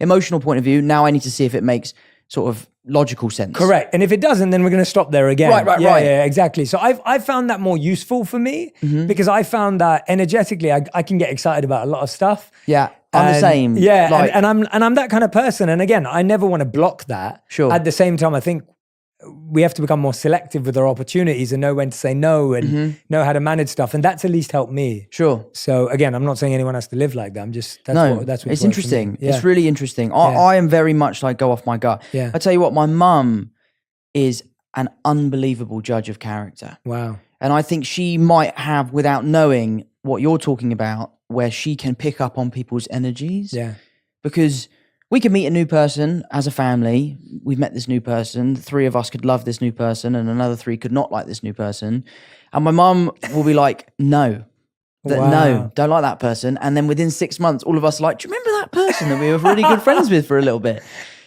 emotional point of view. Now I need to see if it makes sort of logical sense. Correct. And if it doesn't, then we're going to stop there again. Right. Yeah, exactly. So I've found that more useful for me, because I found that energetically I can get excited about a lot of stuff. Yeah. I'm the same. Yeah. Like, and I'm that kind of person. And again, I never want to block that. Sure. At the same time, I think we have to become more selective with our opportunities and know when to say no, and know how to manage stuff. And that's at least helped me. Sure. So again, I'm not saying anyone has to live like that. I'm just, that's what it's interesting. Yeah. It's really interesting. I am very much like go off my gut. Yeah. I tell you what, my mum is an unbelievable judge of character. Wow. And I think she might have, without knowing what you're talking about, where she can pick up on people's energies. Yeah. Because we could meet a new person as a family. We've met this new person. The three of us could love this new person and another three could not like this new person. And my mum will be like, no, Wow. don't like that person. And then within 6 months, all of us are like, do you remember that person that we were really good friends with for a little bit?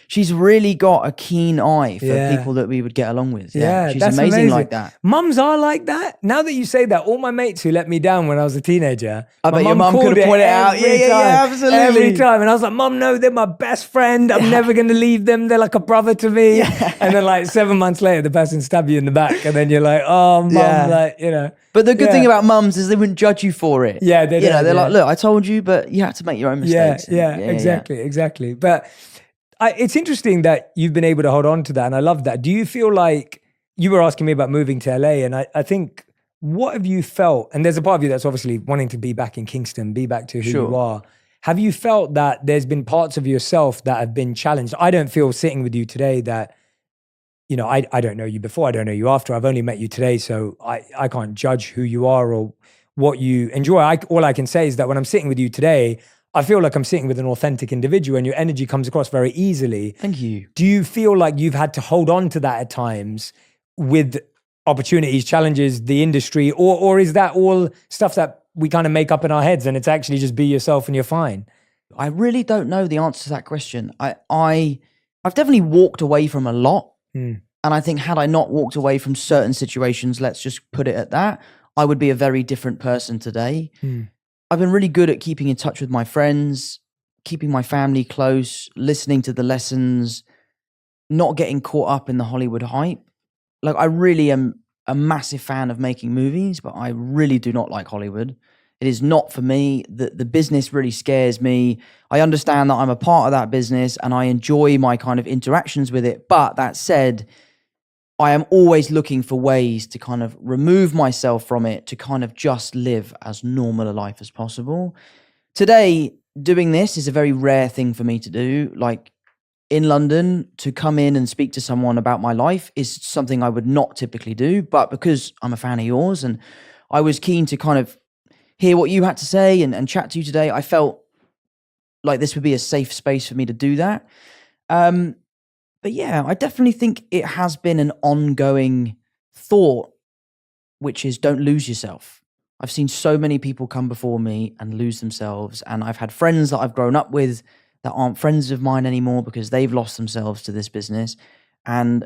She's really got a keen eye for people that we would get along with. Yeah, she's that's amazing like that. Mums are like that. Now that you say that, all my mates who let me down when I was a teenager, I my bet your mum mum could have pointed it out. every Yeah, time, absolutely. every time. And I was like, Mum, no, they're my best friend. I'm never going to leave them. They're like a brother to me. Yeah. And then like 7 months later, the person stabbed you in the back. And then you're like, oh, Mum, like, you know. But the good thing about mums is they wouldn't judge you for it. Yeah, they don't. They're like, look, I told you, but you had to make your own mistakes. Yeah, exactly. But it's interesting that you've been able to hold on to that. And I love that. Do you feel like, you were asking me about moving to LA, and I think, what have you felt? And there's a part of you that's obviously wanting to be back in Kingston, be back to who you are. Have you felt that there's been parts of yourself that have been challenged? I don't feel sitting with you today that, you know, I don't know you before, I don't know you after. I've only met you today, so I can't judge who you are or what you enjoy. All I can say is that when I'm sitting with you today, I feel like I'm sitting with an authentic individual and your energy comes across very easily. Thank you. Do you feel like you've had to hold on to that at times with opportunities, challenges, the industry, or is that all stuff that we kind of make up in our heads and it's actually just be yourself and you're fine? I really don't know the answer to that question. I've definitely walked away from a lot. And I think had I not walked away from certain situations, let's just put it at that, I would be a very different person today. I've been really good at keeping in touch with my friends, keeping my family close, listening to the lessons, not getting caught up in the Hollywood hype. Like, I really am a massive fan of making movies, but I really do not like Hollywood. It is not for me. The business really scares me. I understand that I'm a part of that business and I enjoy my kind of interactions with it. But that said, I am always looking for ways to kind of remove myself from it, to kind of just live as normal a life as possible. Today, doing this is a very rare thing for me to do. Like, in London, to come in and speak to someone about my life is something I would not typically do. But because I'm a fan of yours and I was keen to kind of hear what you had to say and chat to you today, I felt like this would be a safe space for me to do that. But yeah, I definitely think it has been an ongoing thought, which is don't lose yourself. I've seen so many people come before me and lose themselves. And I've had friends that I've grown up with that aren't friends of mine anymore because they've lost themselves to this business. And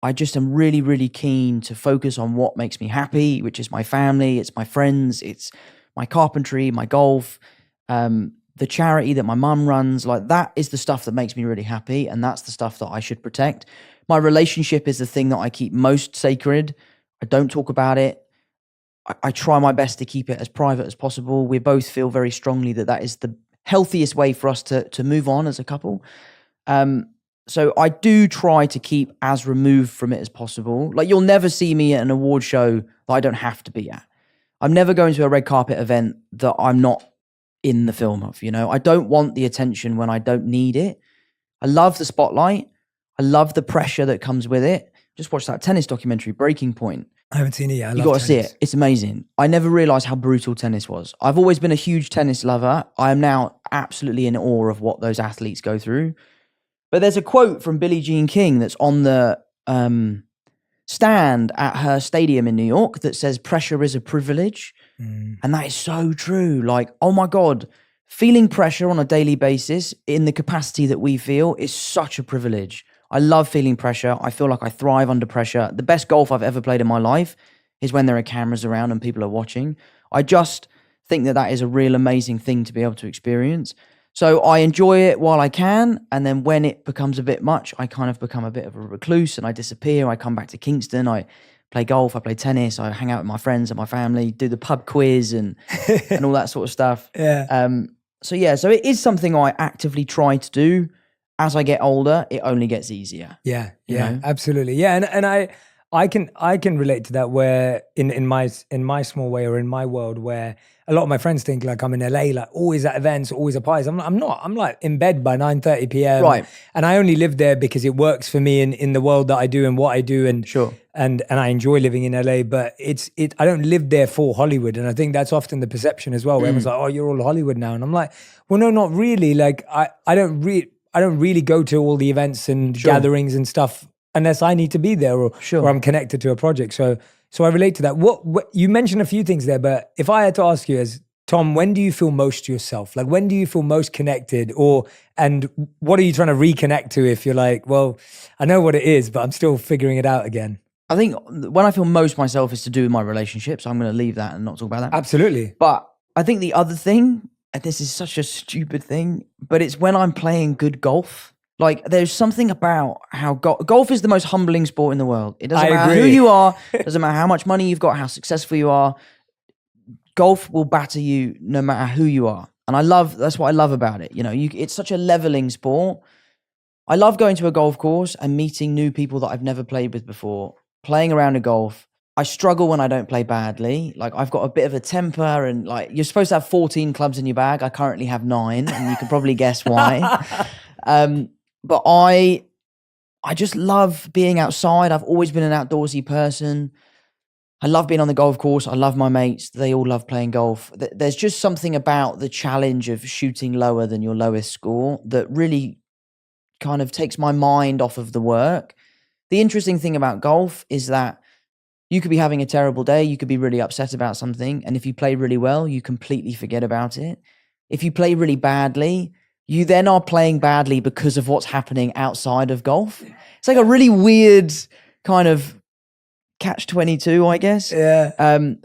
I just am really, really keen to focus on what makes me happy, which is my family, it's my friends, it's my carpentry, my golf, the charity that my mum runs. Like, that is the stuff that makes me really happy, and that's the stuff that I should protect. My relationship is the thing that I keep most sacred. I don't talk about it. I try my best to keep it as private as possible. We both feel very strongly that that is the healthiest way for us to move on as a couple. So I do try to keep as removed from it as possible. Like, you'll never see me at an award show that I don't have to be at. I'm never going to a red carpet event that I'm not in the film of, you know. I don't want the attention when I don't need it. I love the spotlight. I love the pressure that comes with it. Just watch that tennis documentary, Breaking Point. I haven't seen it yet. You got to see it. It's amazing. I never realized how brutal tennis was. I've always been a huge tennis lover. I am now absolutely in awe of what those athletes go through. But there's a quote from Billie Jean King that's on the stand at her stadium in New York that says, pressure is a privilege. And that is so true. Like, oh my God, feeling pressure on a daily basis in the capacity that we feel is such a privilege. I love feeling pressure. I feel like I thrive under pressure. The best golf I've ever played in my life is when there are cameras around and people are watching. I just think that that is a real amazing thing to be able to experience. So I enjoy it while I can. And then when it becomes a bit much, I kind of become a bit of a recluse and I disappear. I come back to Kingston. I play golf, I play tennis, I hang out with my friends and my family, do the pub quiz and all that sort of stuff. So it is something I actively try to do. As I get older, it only gets easier. Yeah, you know? absolutely. Yeah, and I can relate to that, where in my small way, or in my world, where a lot of my friends think like I'm in LA, like always at events, always at parties. I'm not. I'm like in bed by 9:30 p.m. Right. And I only live there because it works for me in the world that I do and what I do, and Sure. and I enjoy living in LA. But I don't live there for Hollywood, and I think that's often the perception as well. Where everyone's like, "Oh, you're all Hollywood now," and I'm like, "Well, no, not really. Like I don't really go to all the events and gatherings and stuff unless I need to be there, or I'm connected to a project." So I relate to that. What you mentioned a few things there, but if I had to ask you, as Tom, when do you feel most yourself? Like, when do you feel most connected, and what are you trying to reconnect to? If you're like, well, I know what it is, but I'm still figuring it out again. I think when I feel most myself is to do with my relationships. I'm going to leave that and not talk about that. Absolutely. But I think the other thing, and this is such a stupid thing, but it's when I'm playing good golf. Like, there's something about how golf is the most humbling sport in the world. It doesn't matter who you are. It doesn't matter how much money you've got, how successful you are. Golf will batter you no matter who you are. And that's what I love about it. You know, it's such a leveling sport. I love going to a golf course and meeting new people that I've never played with before, playing around a golf. I struggle when I don't play badly. Like, I've got a bit of a temper, and like, you're supposed to have 14 clubs in your bag. I currently have 9, and you can probably guess why. But I just love being outside. I've always been an outdoorsy person. I love being on the golf course. I love my mates. They all love playing golf. There's just something about the challenge of shooting lower than your lowest score that really kind of takes my mind off of the work. The interesting thing about golf is that you could be having a terrible day. You could be really upset about something. And if you play really well, you completely forget about it. If you play really badly, you then are playing badly because of what's happening outside of golf. It's like a really weird kind of catch-22, I guess. Yeah.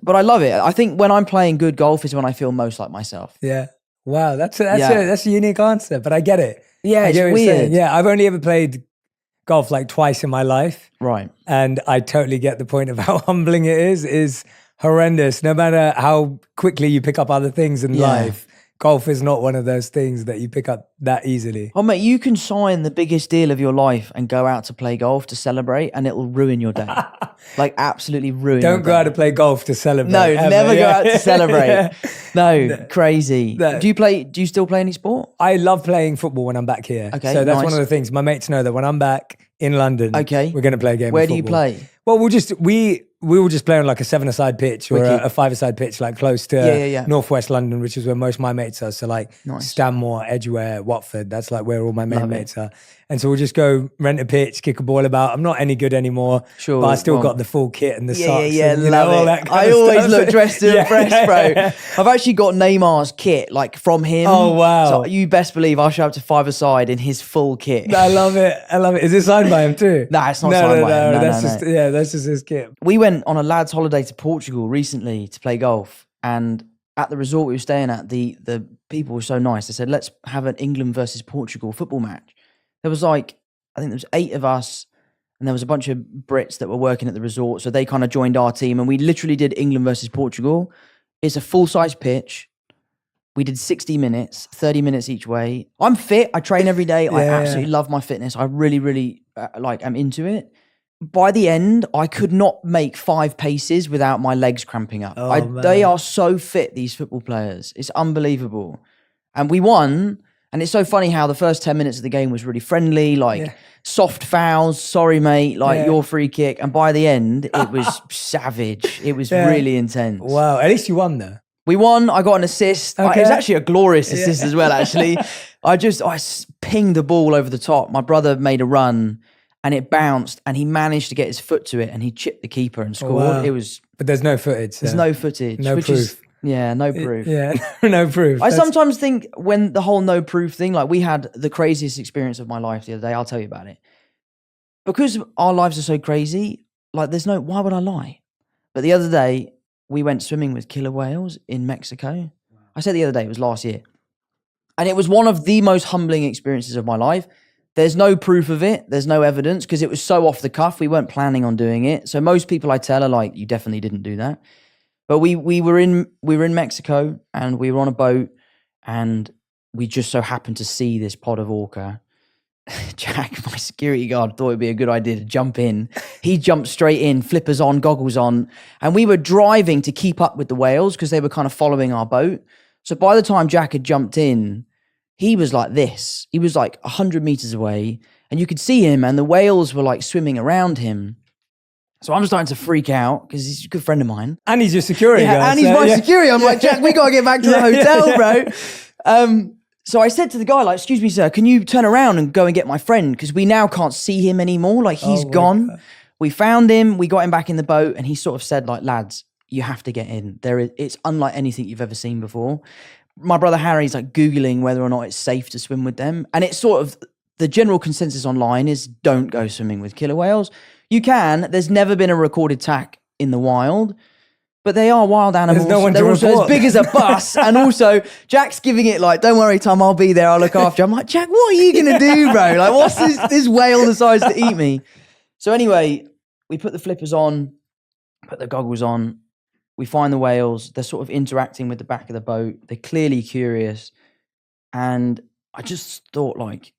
But I love it. I think when I'm playing good golf is when I feel most like myself. Yeah. Wow. That's a unique answer, but I get it. Yeah, it's weird. Yeah. I've only ever played golf like twice in my life. Right. And I totally get the point of how humbling it is horrendous. No matter how quickly you pick up other things in life, golf is not one of those things that you pick up that easily. Oh, mate, you can sign the biggest deal of your life and go out to play golf to celebrate, and it will ruin your day. Like, absolutely ruin your day. Don't go out to play golf to celebrate. No, ever. never go out to celebrate. Yeah. No, crazy. Do you still play any sport? I love playing football when I'm back here. Okay, so that's one of the things. My mates know that when I'm back in London, we're going to play a game Where of do you football. play? Well, we will just play on like a 7-a-side pitch or a 5-a-side pitch, like close to northwest London, which is where most of my mates are. So like Stanmore, Edgware, Watford, that's like where all my mates are. And so we'll just go rent a pitch, kick a ball about. I'm not any good anymore, but I still got the full kit and the socks. And, all that kind I of always stuff. look dressed to impress, bro. I've actually got Neymar's kit, like from him. Oh, wow. So you best believe I'll show up to 5-a-side in his full kit. I love it. Is it signed by him too? Nah, it's not signed by him. No, that's just his kit. We went on a lad's holiday to Portugal recently to play golf, and at the resort we were staying at, the people were so nice. They said, let's have an England versus Portugal football match. There was like, I think there was 8 of us, and there was a bunch of Brits that were working at the resort, so they kind of joined our team, and we literally did England versus Portugal. It's a full-size pitch. We did 60 minutes, 30 minutes each way. I'm fit. I train every day. I absolutely love my fitness. I really, really I'm into it. By the end, I could not make 5 paces without my legs cramping up. They are so fit, these football players. It's unbelievable. And we won. And it's so funny how the first 10 minutes of the game was really friendly, soft fouls, sorry, mate, your free kick. And by the end, it was savage. It was really intense. Wow. At least you won though. We won. I got an assist. It was actually a glorious assist as well, actually. I pinged the ball over the top. My brother made a run and it bounced and he managed to get his foot to it and he chipped the keeper and scored. Wow. It was... But there's no footage. There's no footage. No proof. No proof. No proof. I sometimes think when the whole no proof thing, like we had the craziest experience of my life the other day. I'll tell you about it. Because our lives are so crazy, like why would I lie? But the other day, we went swimming with killer whales in Mexico. I said the other day, it was last year. And it was one of the most humbling experiences of my life. There's no proof of it. There's no evidence because it was so off the cuff. We weren't planning on doing it. So most people I tell are like, you definitely didn't do that. But we were in Mexico and we were on a boat and we just so happened to see this pod of orca. Jack, my security guard, thought it'd be a good idea to jump in. He jumped straight in, flippers on, goggles on, and we were driving to keep up with the whales because they were kind of following our boat. So by the time Jack had jumped in, he was like this. He was like 100 meters away, and you could see him, and the whales were like swimming around him. So I'm starting to freak out because he's a good friend of mine. And he's your security guard. And he's my security. I'm like, Jack, we got to get back to the hotel, bro. So I said to the guy, like, excuse me, sir, can you turn around and go and get my friend? Because we now can't see him anymore. Like, he's gone. God. We found him. We got him back in the boat. And he sort of said, like, lads, you have to get in. It's unlike anything you've ever seen before. My brother Harry's like Googling whether or not it's safe to swim with them. And it's sort of, the general consensus online is don't go swimming with killer whales. You can. There's never been a recorded attack in the wild. But they are wild animals. There's no one They're to also report. as big as a bus. And also, Jack's giving it like, don't worry, Tom, I'll be there. I'll look after you. I'm like, Jack, what are you going to do, bro? Like, what's this whale decides to eat me? So anyway, we put the flippers on, put the goggles on. We find the whales. They're sort of interacting with the back of the boat. They're clearly curious. And I just thought, like,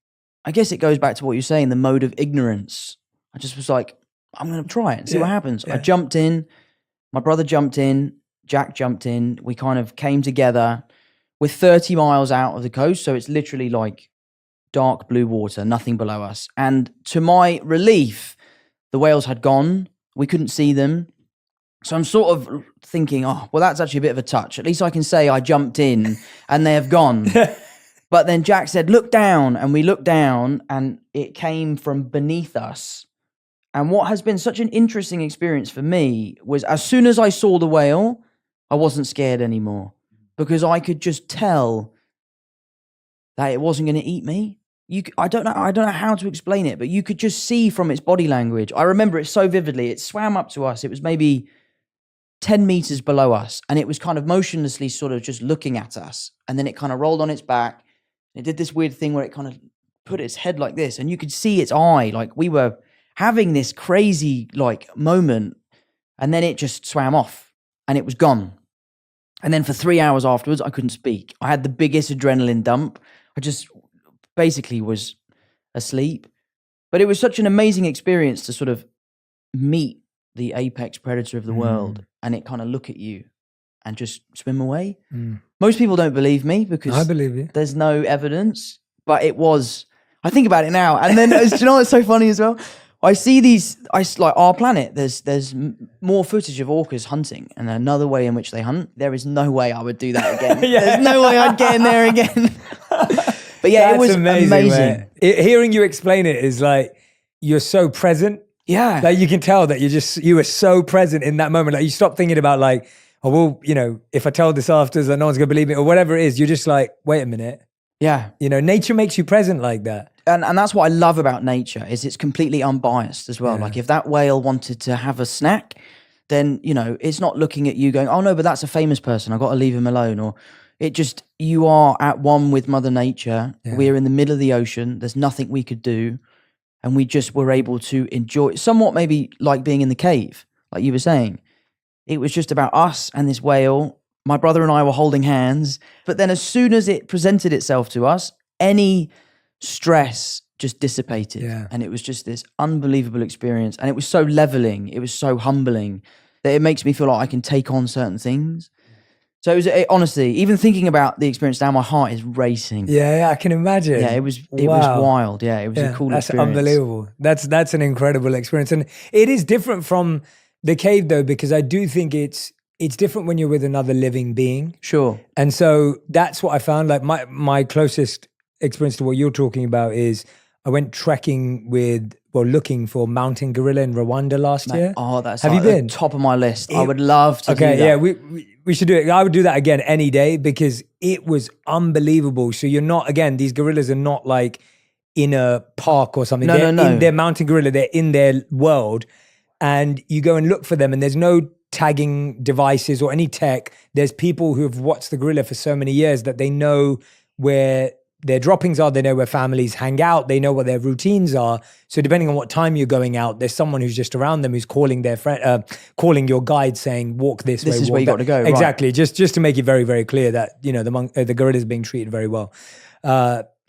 I guess it goes back to what you're saying, the mode of ignorance. I just was like, I'm going to try it and see what happens. Yeah. I jumped in. My brother jumped in, Jack jumped in. We kind of came together. We're 30 miles out of the coast, so it's literally like dark blue water, nothing below us. And to my relief, the whales had gone. We couldn't see them. So I'm sort of thinking, oh, well, that's actually a bit of a touch. At least I can say I jumped in and they have gone. But then Jack said, look down. And we looked down and it came from beneath us. And what has been such an interesting experience for me was as soon as I saw the whale, I wasn't scared anymore because I could just tell that it wasn't going to eat me. I don't know how to explain it, but you could just see from its body language. I remember it so vividly. It swam up to us. It was maybe 10 meters below us, and it was kind of motionlessly sort of just looking at us. And then it kind of rolled on its back. It did this weird thing where it kind of put its head like this, and you could see its eye. Like we were having this crazy like moment, and then it just swam off and it was gone. And then for 3 hours afterwards, I couldn't speak. I had the biggest adrenaline dump. I just basically was asleep. But it was such an amazing experience to sort of meet the apex predator of the world and it kind of look at you and just swim away. Most people don't believe me because I believe you. There's no evidence, but it was, I think about it now. And then, do you know what's so funny as well? I see these, like our planet, there's more footage of orcas hunting and another way in which they hunt. There is no way I would do that again. There's no way I'd get in there again. But yeah, it was amazing. Hearing you explain it is like, you're so present. Yeah. Like you can tell that you were so present in that moment. Like you stop thinking about like, oh, well, you know, if I tell this after, that no one's gonna believe me or whatever it is. You're just like, wait a minute. Yeah. You know, nature makes you present like that. And that's what I love about nature is it's completely unbiased as well. Yeah. Like if that whale wanted to have a snack, then, you know, it's not looking at you going, oh no, but that's a famous person. I've got to leave him alone. Or it just, you are at one with Mother Nature. Yeah. We're in the middle of the ocean. There's nothing we could do. And we just were able to enjoy somewhat maybe like being in the cave, like you were saying. It was just about us and this whale. My brother and I were holding hands. But then as soon as it presented itself to us, any stress just dissipated. Yeah. And it was just this unbelievable experience. And it was so leveling. It was so humbling that it makes me feel like I can take on certain things. So it was honestly, even thinking about the experience now, my heart is racing. Yeah, I can imagine. Yeah, it was wild. Yeah, it was a cool experience. That's unbelievable. That's an incredible experience. And it is different from the cave though, because I do think it's different when you're with another living being. Sure. And so that's what I found. Like my closest experience to what you're talking about is I went trekking looking for mountain gorilla in Rwanda last year. Oh, that's Have you been? Top of my list. I would love to do that. Yeah, we should do it. I would do that again any day because it was unbelievable. So you're not, again, these gorillas are not like in a park or something. No. They're mountain gorilla. They're in their world. And you go and look for them and there's no tagging devices or any tech. There's people who have watched the gorilla for so many years that they know where their droppings are, they know where families hang out, they know what their routines are. So depending on what time you're going out, there's someone who's just around them who's calling their friend, calling your guide saying, walk this way. This is where you got to go. Exactly. Right. Just to make it very, very clear that, you know, the gorilla is being treated very well.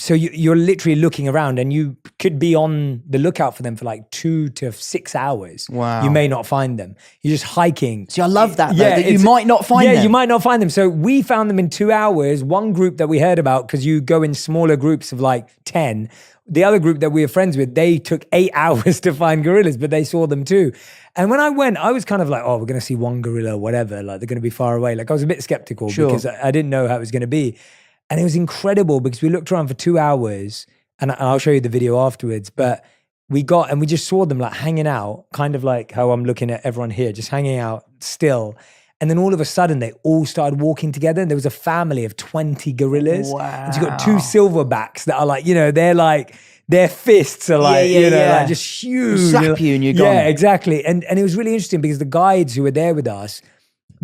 So you're literally looking around, and you could be on the lookout for them for like 2 to 6 hours. Wow. You may not find them. You're just hiking. See, I love that, though, that you might not find them. Yeah, you might not find them. So we found them in 2 hours. One group that we heard about, because you go in smaller groups of like 10. The other group that we were friends with, they took 8 hours to find gorillas, but they saw them too. And when I went, I was kind of like, oh, we're going to see one gorilla, whatever. Like, they're going to be far away. Like, I was a bit skeptical because I didn't know how it was going to be. And it was incredible because we looked around for 2 hours, and I'll show you the video afterwards, but we just saw them like hanging out, kind of like how I'm looking at everyone here, just hanging out still. And then all of a sudden they all started walking together, and there was a family of 20 gorillas. Wow. And you've got 2 silverbacks that are like, they're like, their fists are like, like just huge. Slap you and you're gone. Yeah, exactly. And it was really interesting because the guides who were there with us,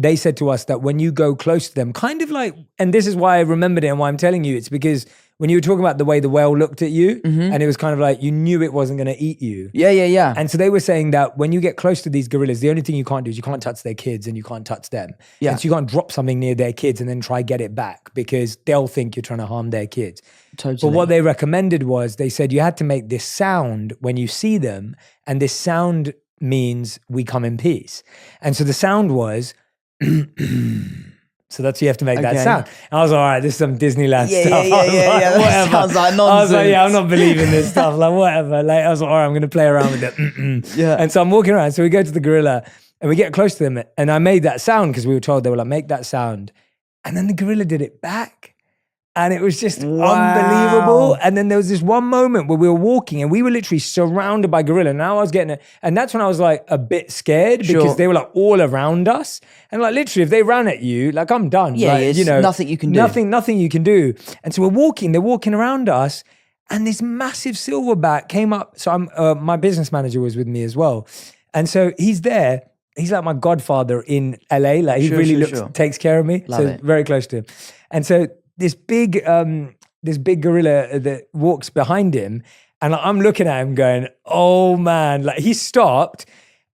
they said to us that when you go close to them, kind of like, and this is why I remembered it and why I'm telling you, it's because when you were talking about the way the whale looked at you, and it was kind of like you knew it wasn't going to eat you. Yeah. And so they were saying that when you get close to these gorillas, the only thing you can't do is you can't touch their kids and you can't touch them. Yeah. And so you can't drop something near their kids and then try get it back because they'll think you're trying to harm their kids. Totally. But what they recommended was, they said you had to make this sound when you see them, and this sound means we come in peace. And so the sound was, so that's, you have to make that sound. And I was like, all right, this is some Disneyland stuff. Yeah. That sounds like nonsense. I was like, yeah, I'm not believing this stuff. Like, whatever. Like, I was like, all right, I'm going to play around with it. Yeah. And so I'm walking around. So we go to the gorilla and we get close to them. And I made that sound because we were told, they were like, make that sound. And then the gorilla did it back. And it was just unbelievable. And then there was this one moment where we were walking and we were literally surrounded by gorilla. Now I was getting it. And that's when I was like a bit scared because they were like all around us. And like literally if they ran at you, like I'm done. Yeah, like, it's nothing you can do. Nothing you can do. And so they're walking around us, and this massive silverback came up. So my business manager was with me as well. And so he's there. He's like my godfather in LA. Like he really takes care of me. Love it. Very close to him. And so this big gorilla that walks behind him, and I'm looking at him going, oh man, like he stopped,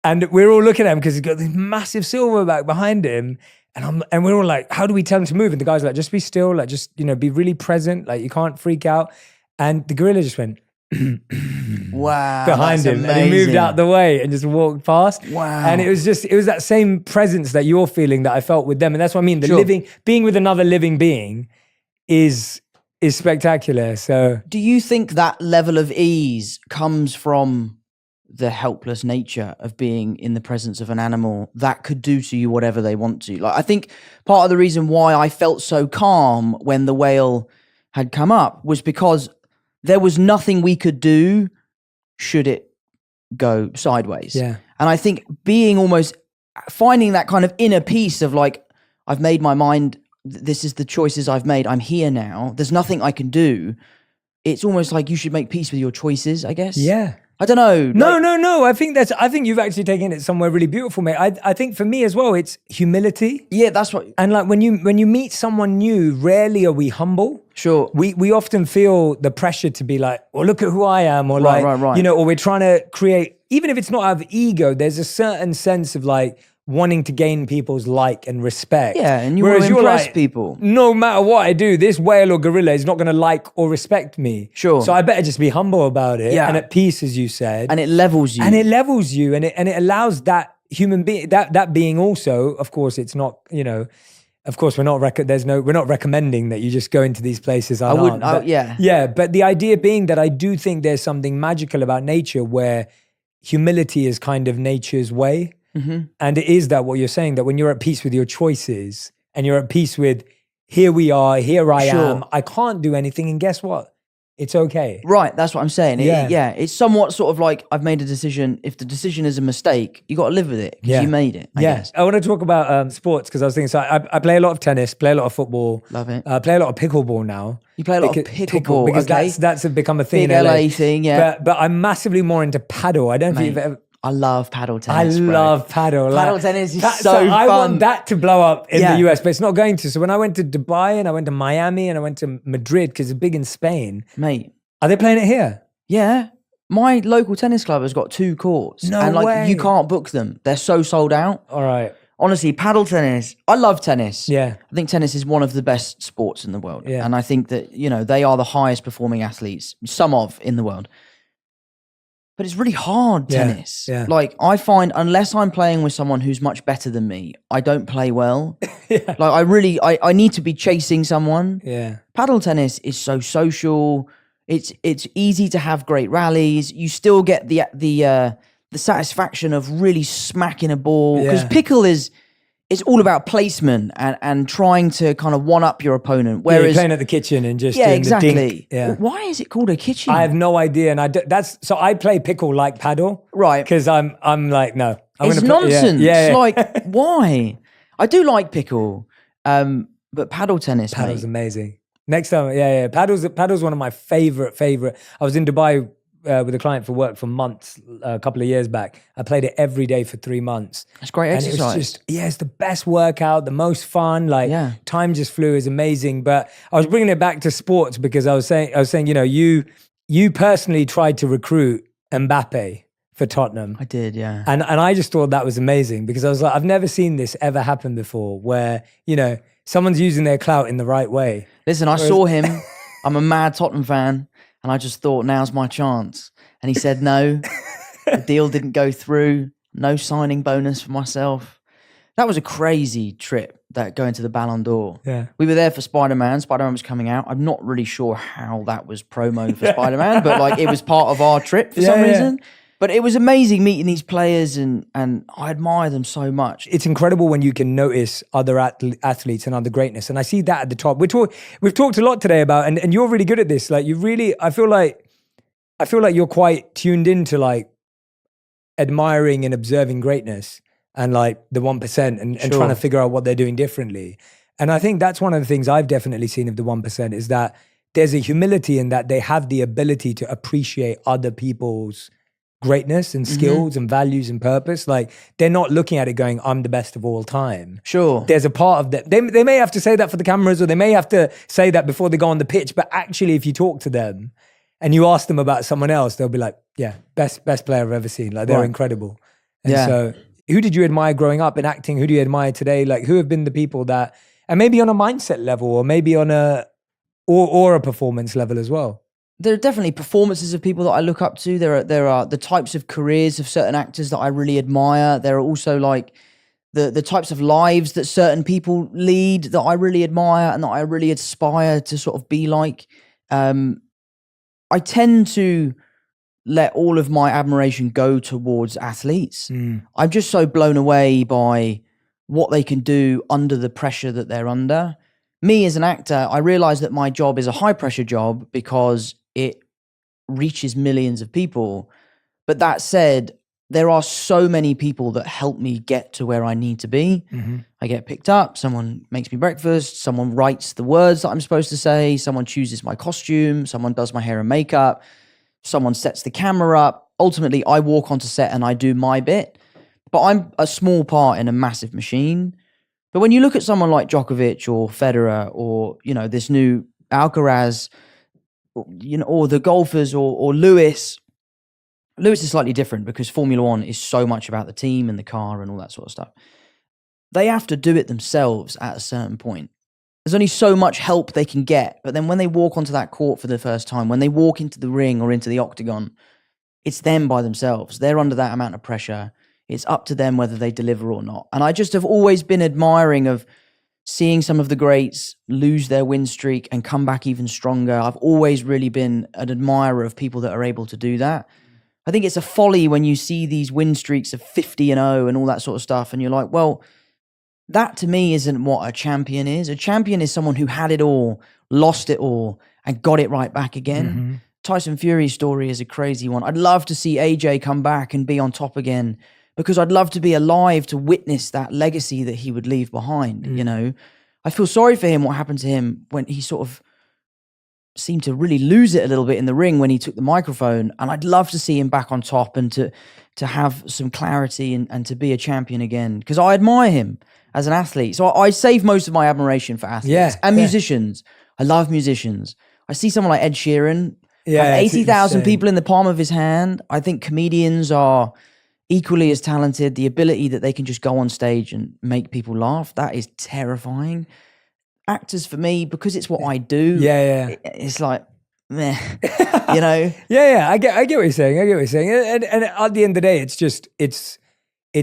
and we're all looking at him because he's got this massive silverback behind him, and we're all like, how do we tell him to move? And the guy's like, just be still, like just be really present, like you can't freak out. And the gorilla just went wow, behind him, amazing. and he moved out the way and just walked past. Wow. And it was that same presence that you're feeling that I felt with them. And that's what I mean, being with another living being is spectacular. So do you think that level of ease comes from the helpless nature of being in the presence of an animal that could do to you whatever they want to? Like, I think part of the reason why I felt so calm when the whale had come up was because there was nothing we could do should it go sideways. Yeah. And I think finding that kind of inner peace of like, I've made my mind, this is the choices I've made. I'm here now. There's nothing I can do. It's almost like you should make peace with your choices, I guess. Yeah. I don't know. No. I think you've actually taken it somewhere really beautiful, mate. I think for me as well, it's humility. Yeah, that's what. And like when you meet someone new, rarely are we humble. Sure. We often feel the pressure to be like, well, look at who I am, or right. or we're trying to create, even if it's not out of ego, there's a certain sense of like wanting to gain people's like and respect. Yeah, and you want to impress people. No matter what I do, this whale or gorilla is not going to like or respect me. Sure. So I better just be humble about it. Yeah. And at peace, as you said. And it levels you. And it allows that human being, that being also, of course, it's not, of course, we're not recommending that you just go into these places. I wouldn't. Yeah. But the idea being that I do think there's something magical about nature where humility is kind of nature's way. Mm-hmm. And it is that what you're saying, that when you're at peace with your choices and you're at peace with, here we are, here I am, I can't do anything. And guess what? It's okay. Right. That's what I'm saying. Yeah. It's somewhat sort of like, I've made a decision. If the decision is a mistake, you got to live with it because you made it. I guess. I want to talk about sports because I was thinking, so I play a lot of tennis, play a lot of football. Love it. Play a lot of pickleball now. You play a lot of pickleball. Because okay. that's become a thing Big in LA. LA thing, yeah. But I'm massively more into paddle. I don't know if you've ever... I love paddle tennis. Love paddle. Paddle tennis is so fun. I want that to blow up in the US, but it's not going to. So when I went to Dubai and I went to Miami and I went to Madrid, because it's big in Spain. Mate. Are they playing it here? Yeah. My local tennis club has got 2 courts. No and way. You can't book them. They're so sold out. All right. honestly, paddle tennis. I love tennis. Yeah. I think tennis is one of the best sports in the world. Yeah. And I think that, they are the highest performing athletes, in the world. But it's really hard, tennis. Yeah. Like, I find unless I'm playing with someone who's much better than me, I don't play well. Yeah. Like, I need to be chasing someone. Yeah. Paddle tennis is so social. It's easy to have great rallies. You still get the satisfaction of really smacking a ball, because pickle is all about placement and trying to kind of one up your opponent. Whereas you're playing at the kitchen and just doing exactly. the dink. Yeah. Why is it called a kitchen? I have no idea, and I play pickle like paddle, right? Because I'm like, no, it's nonsense. Like, why? I do like pickle, but paddle tennis. Paddle's amazing. Next time, Paddle's one of my favorite. I was in Dubai with a client for work for months, a couple of years back. I played it every day for 3 months. That's great exercise. And it was just, it's the best workout, the most fun. Like, time just flew, is amazing. But I was bringing it back to sports because I was saying, you personally tried to recruit Mbappe for Tottenham. I did, yeah. And I just thought that was amazing, because I was like, I've never seen this ever happen before, where, someone's using their clout in the right way. Listen, I saw him. I'm a mad Tottenham fan. And I just thought, now's my chance. And he said no. The deal didn't go through. No signing bonus for myself. That was a crazy trip, that going to the Ballon d'Or. Yeah. We were there for Spider-Man. Spider-Man was coming out. I'm not really sure how that was promo for Spider-Man, but like, it was part of our trip for some reason. But it was amazing meeting these players, and I admire them so much. It's incredible when you can notice other athletes and other greatness. And I see that at the top. We've talked a lot today about, and you're really good at this. Like, I feel like you're quite tuned into like admiring and observing greatness and like the 1% and trying to figure out what they're doing differently. And I think that's one of the things I've definitely seen of the 1%, is that there's a humility in that they have the ability to appreciate other people's greatness and skills and values and purpose. Like, they're not looking at it going, I'm the best of all time. Sure. There's a part of that. They may have to say that for the cameras, or they may have to say that before they go on the pitch. But actually, if you talk to them and you ask them about someone else, they'll be like, yeah, best player I've ever seen. Like, they're incredible. And so who did you admire growing up in acting? Who do you admire today? Like, who have been the people that, and maybe on a mindset level, or maybe on a performance level as well? There are definitely performances of people that I look up to. There are the types of careers of certain actors that I really admire. There are also like the types of lives that certain people lead that I really admire and that I really aspire to sort of be like. I tend to let all of my admiration go towards athletes. I'm just so blown away by what they can do under the pressure that they're under. Me as an actor, I realize that my job is a high pressure job because it reaches millions of people. But that said, there are so many people that help me get to where I need to be. I get picked up, someone makes me breakfast, someone writes the words that I'm supposed to say, someone chooses my costume, someone does my hair and makeup, someone sets the camera up. Ultimately, I walk onto set and I do my bit, but I'm a small part in a massive machine. But when you look at someone like Djokovic or Federer or, this new Alcaraz, or the golfers or Lewis is slightly different because Formula One is so much about the team and the car and all that sort of stuff. They have to do it themselves at a certain point. There's only so much help they can get. But then when they walk onto that court for the first time, when they walk into the ring or into the octagon, it's them by themselves. They're under that amount of pressure. It's up to them whether they deliver or not. And I just have always been admiring of seeing some of the greats lose their win streak and come back even stronger. I've always really been an admirer of people that are able to do that. I think it's a folly when you see these win streaks of 50-0 and all that sort of stuff. And you're like, well, that to me isn't what a champion is. A champion is someone who had it all, lost it all, and got it right back again. Tyson Fury's story is a crazy one. I'd love to see AJ come back and be on top again, because I'd love to be alive to witness that legacy that he would leave behind. I feel sorry for him, what happened to him when he sort of seemed to really lose it a little bit in the ring when he took the microphone. And I'd love to see him back on top and to have some clarity and to be a champion again, because I admire him as an athlete. So I save most of my admiration for athletes and musicians. I love musicians. I see someone like Ed Sheeran, have 80,000 people in the palm of his hand. I think comedians are equally as talented, the ability that they can just go on stage and make people laugh, that is terrifying. Actors for me, because it's what I do, Yeah, it's like, meh, yeah. you know? Yeah. I get what you're saying. I get what you're saying. And at the end of the day, it's just it's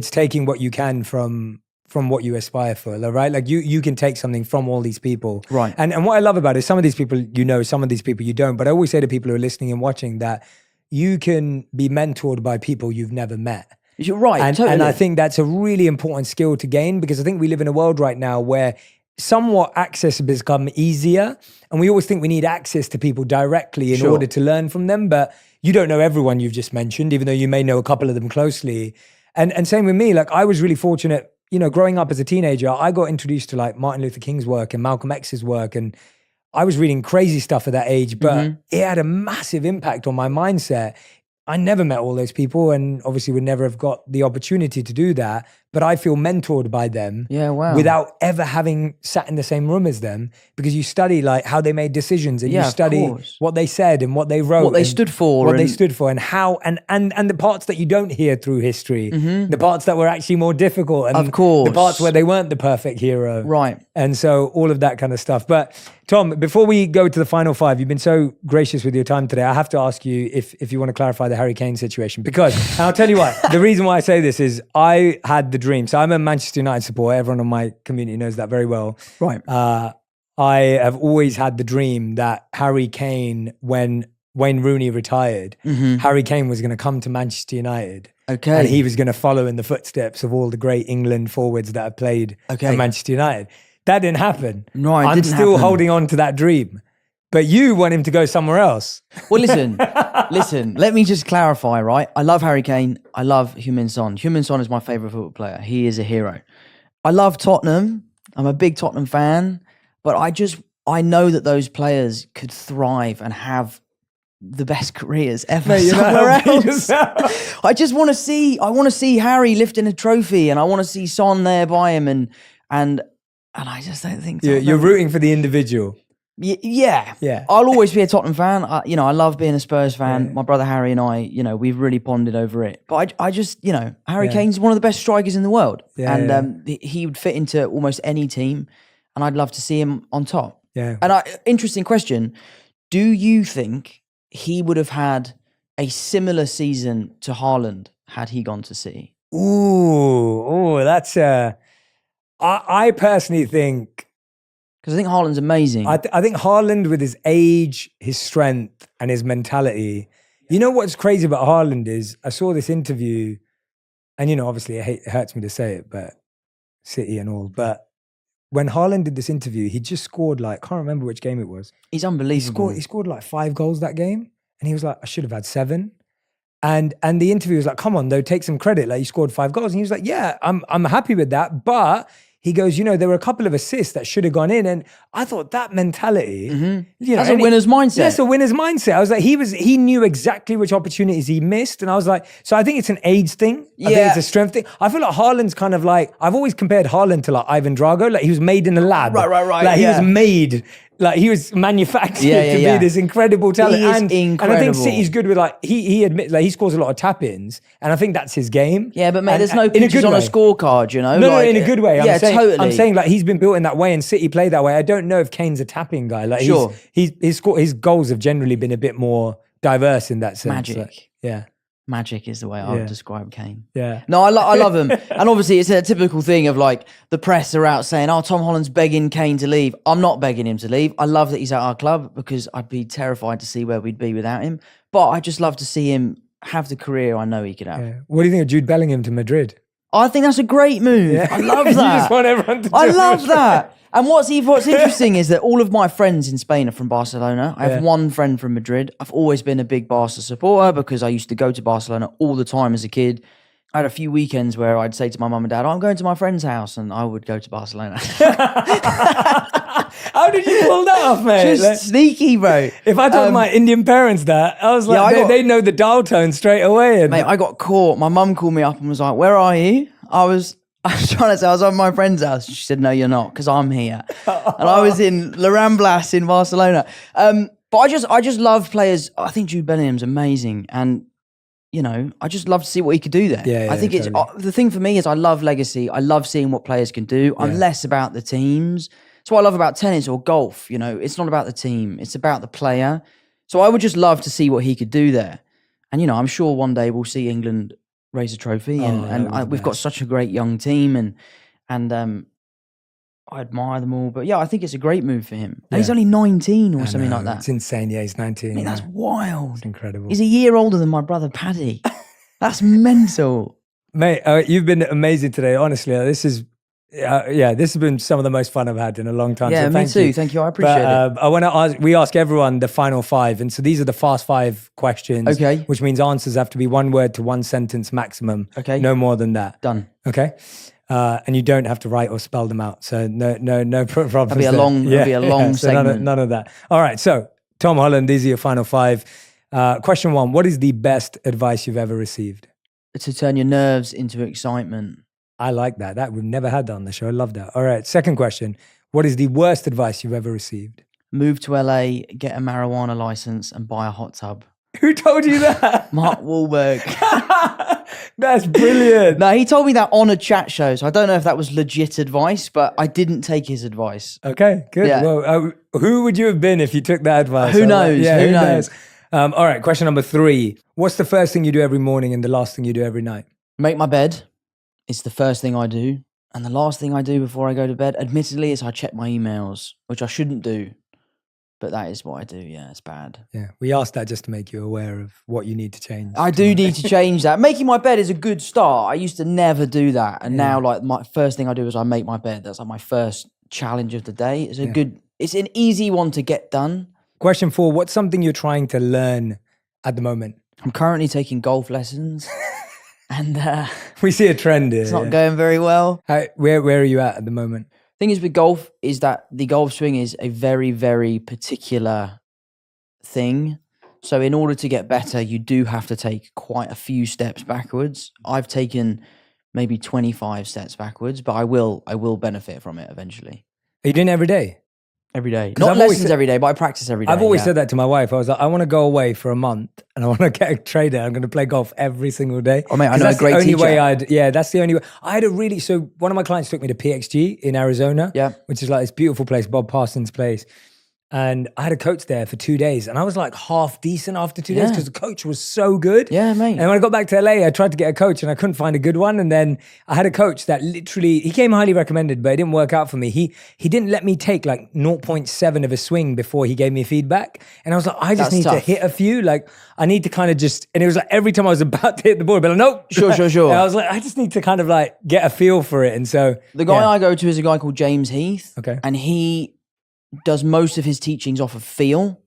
taking what you can from what you aspire for, right? Like you can take something from all these people. Right. And what I love about it is some of these people you know, some of these people you don't. But I always say to people who are listening and watching that you can be mentored by people you've never met. You're right, And, totally. and I think that's a really important skill to gain, because I think we live in a world right now where somewhat access has become easier. And we always think we need access to people directly in order to learn from them. But you don't know everyone you've just mentioned, even though you may know a couple of them closely. And same with me, like I was really fortunate, you know, growing up as a teenager, I got introduced to like Martin Luther King's work and Malcolm X's work. And I was reading crazy stuff at that age, but it had a massive impact on my mindset. I never met all those people and obviously would never have got the opportunity to do that, but I feel mentored by them without ever having sat in the same room as them, because you study like how they made decisions and you study what they said and what they wrote. What they stood for. And how, and the parts that you don't hear through history, the parts that were actually more difficult, and of course, the parts where they weren't the perfect hero. Right. And so all of that kind of stuff. But Tom, before we go to the final five, you've been so gracious with your time today. I have to ask you if you want to clarify the Harry Kane situation, because, and I'll tell you why. The reason why I say this is I had the dream. So I'm a Manchester United supporter. Everyone on my community knows that very well. Right. I have always had the dream that Harry Kane, when Wayne Rooney retired, Harry Kane was going to come to Manchester United. Okay. And he was going to follow in the footsteps of all the great England forwards that have played at Manchester United. That didn't happen. No, it I'm didn't still happen. holding on to that dream. But you want him to go somewhere else. Well, listen, let me just clarify, right? I love Harry Kane. I love Heung-min Son. Heung-min Son is my favourite football player. He is a hero. I love Tottenham. I'm a big Tottenham fan. But I know that those players could thrive and have the best careers ever somewhere else. I just want to see Harry lifting a trophy, and I want to see Son there by him, and I just don't think you're rooting for the individual. Yeah. I'll always be a Tottenham fan. I love being a Spurs fan. Yeah. My brother Harry and I, we've really bonded over it. But I just, Harry Kane's one of the best strikers in the world. Yeah, and he would fit into almost any team, and I'd love to see him on top. Yeah. And interesting question. Do you think he would have had a similar season to Haaland had he gone to City? That's I personally think, because I think Haaland's amazing. I think Haaland, with his age, his strength, and his mentality. You know what's crazy about Haaland is, I saw this interview, and obviously it hurts me to say it, but City and all. But when Haaland did this interview, he just scored I can't remember which game it was. He's unbelievable. He scored 5 goals that game, and he was like, I should have had 7. And the interview was like, come on, though, take some credit. Like, you scored 5 goals. And he was like, yeah, I'm happy with that. But he goes, there were a couple of assists that should have gone in. And I thought that mentality, that's a winner's mindset. That's a winner's mindset. I was like, he knew exactly which opportunities he missed. And I was like, so I think it's an age thing. I think it's a strength thing. I feel like Haaland's kind of like, I've always compared Haaland to Ivan Drago. Like, he was made in a lab. Right. Like, he was made, like, he was manufactured to be this incredible talent. He is incredible. And I think City's good with, he admits, he scores a lot of tap-ins. And I think that's his game. Yeah, but mate, there's no pictures on a scorecard, No, in a good way. Totally. I'm saying he's been built in that way, and City play that way. I don't know if Kane's a tapping guy. Like, his goals have generally been a bit more diverse in that sense. Magic. Magic is the way I would describe Kane. Yeah. No, I love him. And obviously it's a typical thing of the press are out saying, oh, Tom Holland's begging Kane to leave. I'm not begging him to leave. I love that he's at our club, because I'd be terrified to see where we'd be without him. But I just love to see him have the career I know he could have. Yeah. What do you think of Jude Bellingham to Madrid? I think that's a great move. I love that. You just want everyone to do it. love that. And what's interesting is that all of my friends in Spain are from Barcelona. I have one friend from Madrid. I've always been a big Barca supporter because I used to go to Barcelona all the time as a kid. I had a few weekends where I'd say to my mum and dad, I'm going to my friend's house, and I would go to Barcelona. How did you pull that off, mate? Just sneaky, bro. If I told my Indian parents that, I was like, they know the dial tone straight away. Mate, I got caught. My mum called me up and was like, where are you? I was trying to say I was at my friend's house. She said, no, you're not, because I'm here. And I was in La Ramblas in Barcelona. But I just love players. I think Jude Bellingham's amazing. And I just love to see what he could do there. Yeah, I think totally. it's the thing for me is I love legacy. I love seeing what players can do. I'm Yeah. less about the teams. It's what I love about tennis or golf. It's not about the team. It's about the player. So I would just love to see what he could do there. And, I'm sure one day we'll see England raise a trophy. Oh, that would be the We've got best. such a great young team and I admire them all. But yeah, I think it's a great move for him. And he's Yeah. only 19 or I something know, like that. It's insane. Yeah, he's 19. I mean, that's yeah. wild. It's incredible. He's a year older than my brother Paddy. That's mental. Mate, you've been amazing today. Honestly, this has been some of the most fun I've had in a long time. Yeah, so me thank too. you. Thank you. I appreciate it. I want to ask. We ask everyone the final 5, and so these are the fast 5 questions. Okay. Which means answers have to be 1 word to 1 sentence maximum. Okay. No more than that. Done. Okay. And you don't have to write or spell them out. So no problems. That'd be a long so segment. None of that. All right. So Tom Holland, these are your final 5. Question 1: what is the best advice you've ever received? To turn your nerves into excitement. I like that. We've never had that on the show. I love that. All right. Second question: what is the worst advice you've ever received? Move to LA, get a marijuana license, and buy a hot tub. Who told you that? Mark Wahlberg. That's brilliant. No, he told me that on a chat show, so I don't know if that was legit advice, but I didn't take his advice. Okay, good. Yeah. Well, who would you have been if you took that advice? Who knows? Who knows? All right, question number 3. What's the first thing you do every morning and the last thing you do every night? Make my bed. It's the first thing I do. And the last thing I do before I go to bed, admittedly, is I check my emails, which I shouldn't do. But that is what I do. Yeah, it's bad. Yeah, we asked that just to make you aware of what you need to change. I do need to change that. Making my bed is a good start. I used to never do that. And now, like, my first thing I do is I make my bed. That's like my first challenge of the day. It's an easy one to get done. Question 4, what's something you're trying to learn at the moment? I'm currently taking golf lessons. And we see a trend here. it's not going very well. Where are you at the moment? Thing is with golf is that the golf swing is a very, very particular thing. So in order to get better, you do have to take quite a few steps backwards. I've taken maybe 25 steps backwards, but I will benefit from it eventually. Are you doing it every day? Every day. 'Cause Not I've always lessons every day, but I practice every day. I've always said that to my wife. I was like, I want to go away for a month and I want to get a trader. I'm going to play golf every single day. Oh, mate, I 'Cause know a that's great the only teacher. way that's the only way. So one of my clients took me to PXG in Arizona, Yeah. which is like this beautiful place, Bob Parsons' place. And I had a coach there for 2 days and I was like half decent after 2 days because the coach was so good. Yeah, mate. And when I got back to LA, I tried to get a coach and I couldn't find a good one. And then I had a coach that literally, he came highly recommended, but it didn't work out for me. He didn't let me take like 0.7 of a swing before he gave me feedback. And I was like, I just That's need to tough. hit a few. Like I need to kind of just, and it was like every time I was about to hit the ball, I'd be like, nope. Sure. And I was like, I just need to kind of like get a feel for it. And so The guy I go to is a guy called James Heath. Okay. And he does most of his teachings off of feel.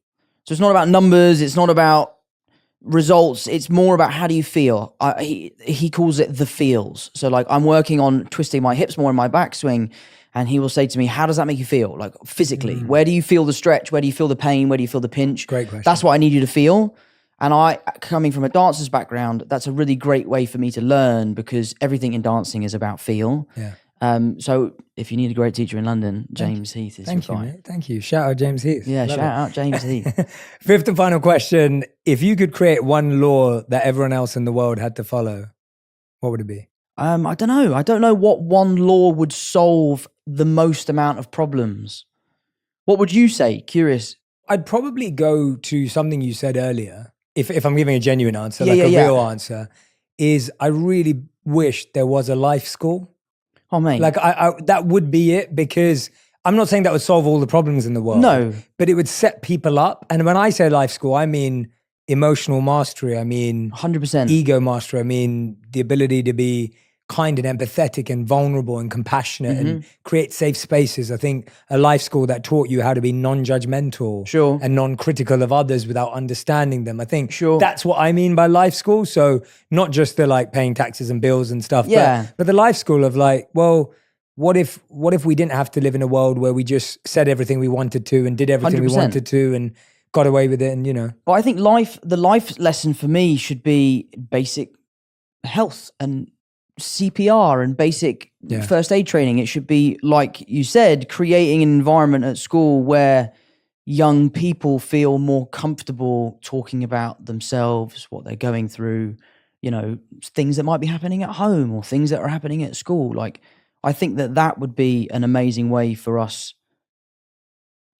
So it's not about numbers. It's not about results. It's more about how do you feel. He calls it the feels. So like I'm working on twisting my hips more in my backswing. And he will say to me, how does that make you feel? Like physically, where do you feel the stretch? Where do you feel the pain? Where do you feel the pinch? Great question. That's what I need you to feel. And I, coming from a dancer's background, that's a really great way for me to learn because everything in dancing is about feel. Yeah. So if you need a great teacher in London, James Heath is your Thank you, guy. mate. Thank you. Shout out James Heath. Yeah, Love shout it. out James Heath. 5th and final question. If you could create one law that everyone else in the world had to follow, what would it be? I don't know. I don't know what one law would solve the most amount of problems. What would you say? Curious. I'd probably go to something you said earlier. If I'm giving a genuine answer, Yeah, like yeah, a real answer, is I really wish there was a life school. Oh, mate. Like I that would be it because I'm not saying that would solve all the problems in the world. No. But it would set people up. And when I say life school, I mean emotional mastery. I mean 100%. ego mastery. I mean the ability to be kind and empathetic and vulnerable and compassionate and create safe spaces. I think a life school that taught you how to be non-judgmental Sure. and non-critical of others without understanding them. I think Sure. that's what I mean by life school. So not just the like paying taxes and bills and stuff, Yeah. but the life school of like, well, what if we didn't have to live in a world where we just said everything we wanted to and did everything 100%. we wanted to and got away with it and, you know. But I think the life lesson for me should be basic health and CPR and basic first aid training. It should be, like you said, creating an environment at school where young people feel more comfortable talking about themselves, what they're going through, things that might be happening at home or things that are happening at school. Like, I think that would be an amazing way for us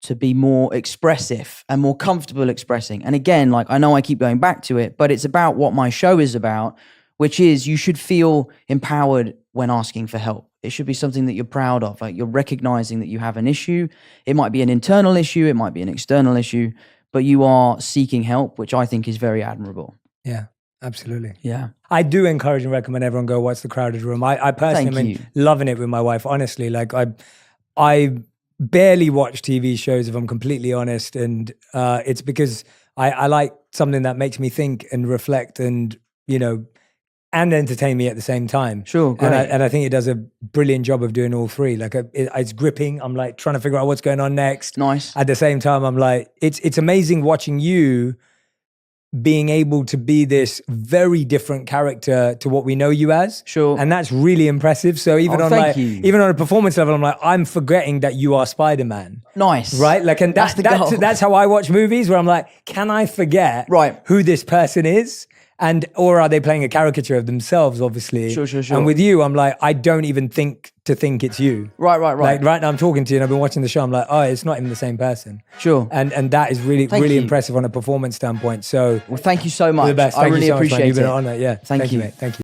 to be more expressive and more comfortable expressing. And again, like, I know I keep going back to it, but it's about what my show is about, which is you should feel empowered when asking for help. It should be something that you're proud of. Like, you're recognizing that you have an issue. It might be an internal issue, it might be an external issue, but you are seeking help, which I think is very admirable. Yeah, absolutely. Yeah. I do encourage and recommend everyone go watch The Crowded Room. I personally am loving it with my wife, honestly. Like, I barely watch TV shows, if I'm completely honest. And it's because I like something that makes me think and reflect and, and entertain me at the same time. Sure, great. And I think it does a brilliant job of doing all three. Like, it's gripping. I'm like trying to figure out what's going on next. Nice. At the same time, I'm like, it's amazing watching you being able to be this very different character to what we know you as. Sure. And that's really impressive. So even on a performance level, I'm like, I'm forgetting that you are Spider-Man. Nice. Right? Like, and that's how I watch movies, where I'm like, can I forget who this person is? Or are they playing a caricature of themselves, obviously? Sure. And with you, I'm like, I don't even think it's you. Right. Like, right now I'm talking to you and I've been watching the show, I'm like, oh, it's not even the same person. Sure. And that is really impressive on a performance standpoint. So, well, thank you so much. The best. I really so appreciate it. You've been it. an honor. Yeah. Thank you, mate. Thank you.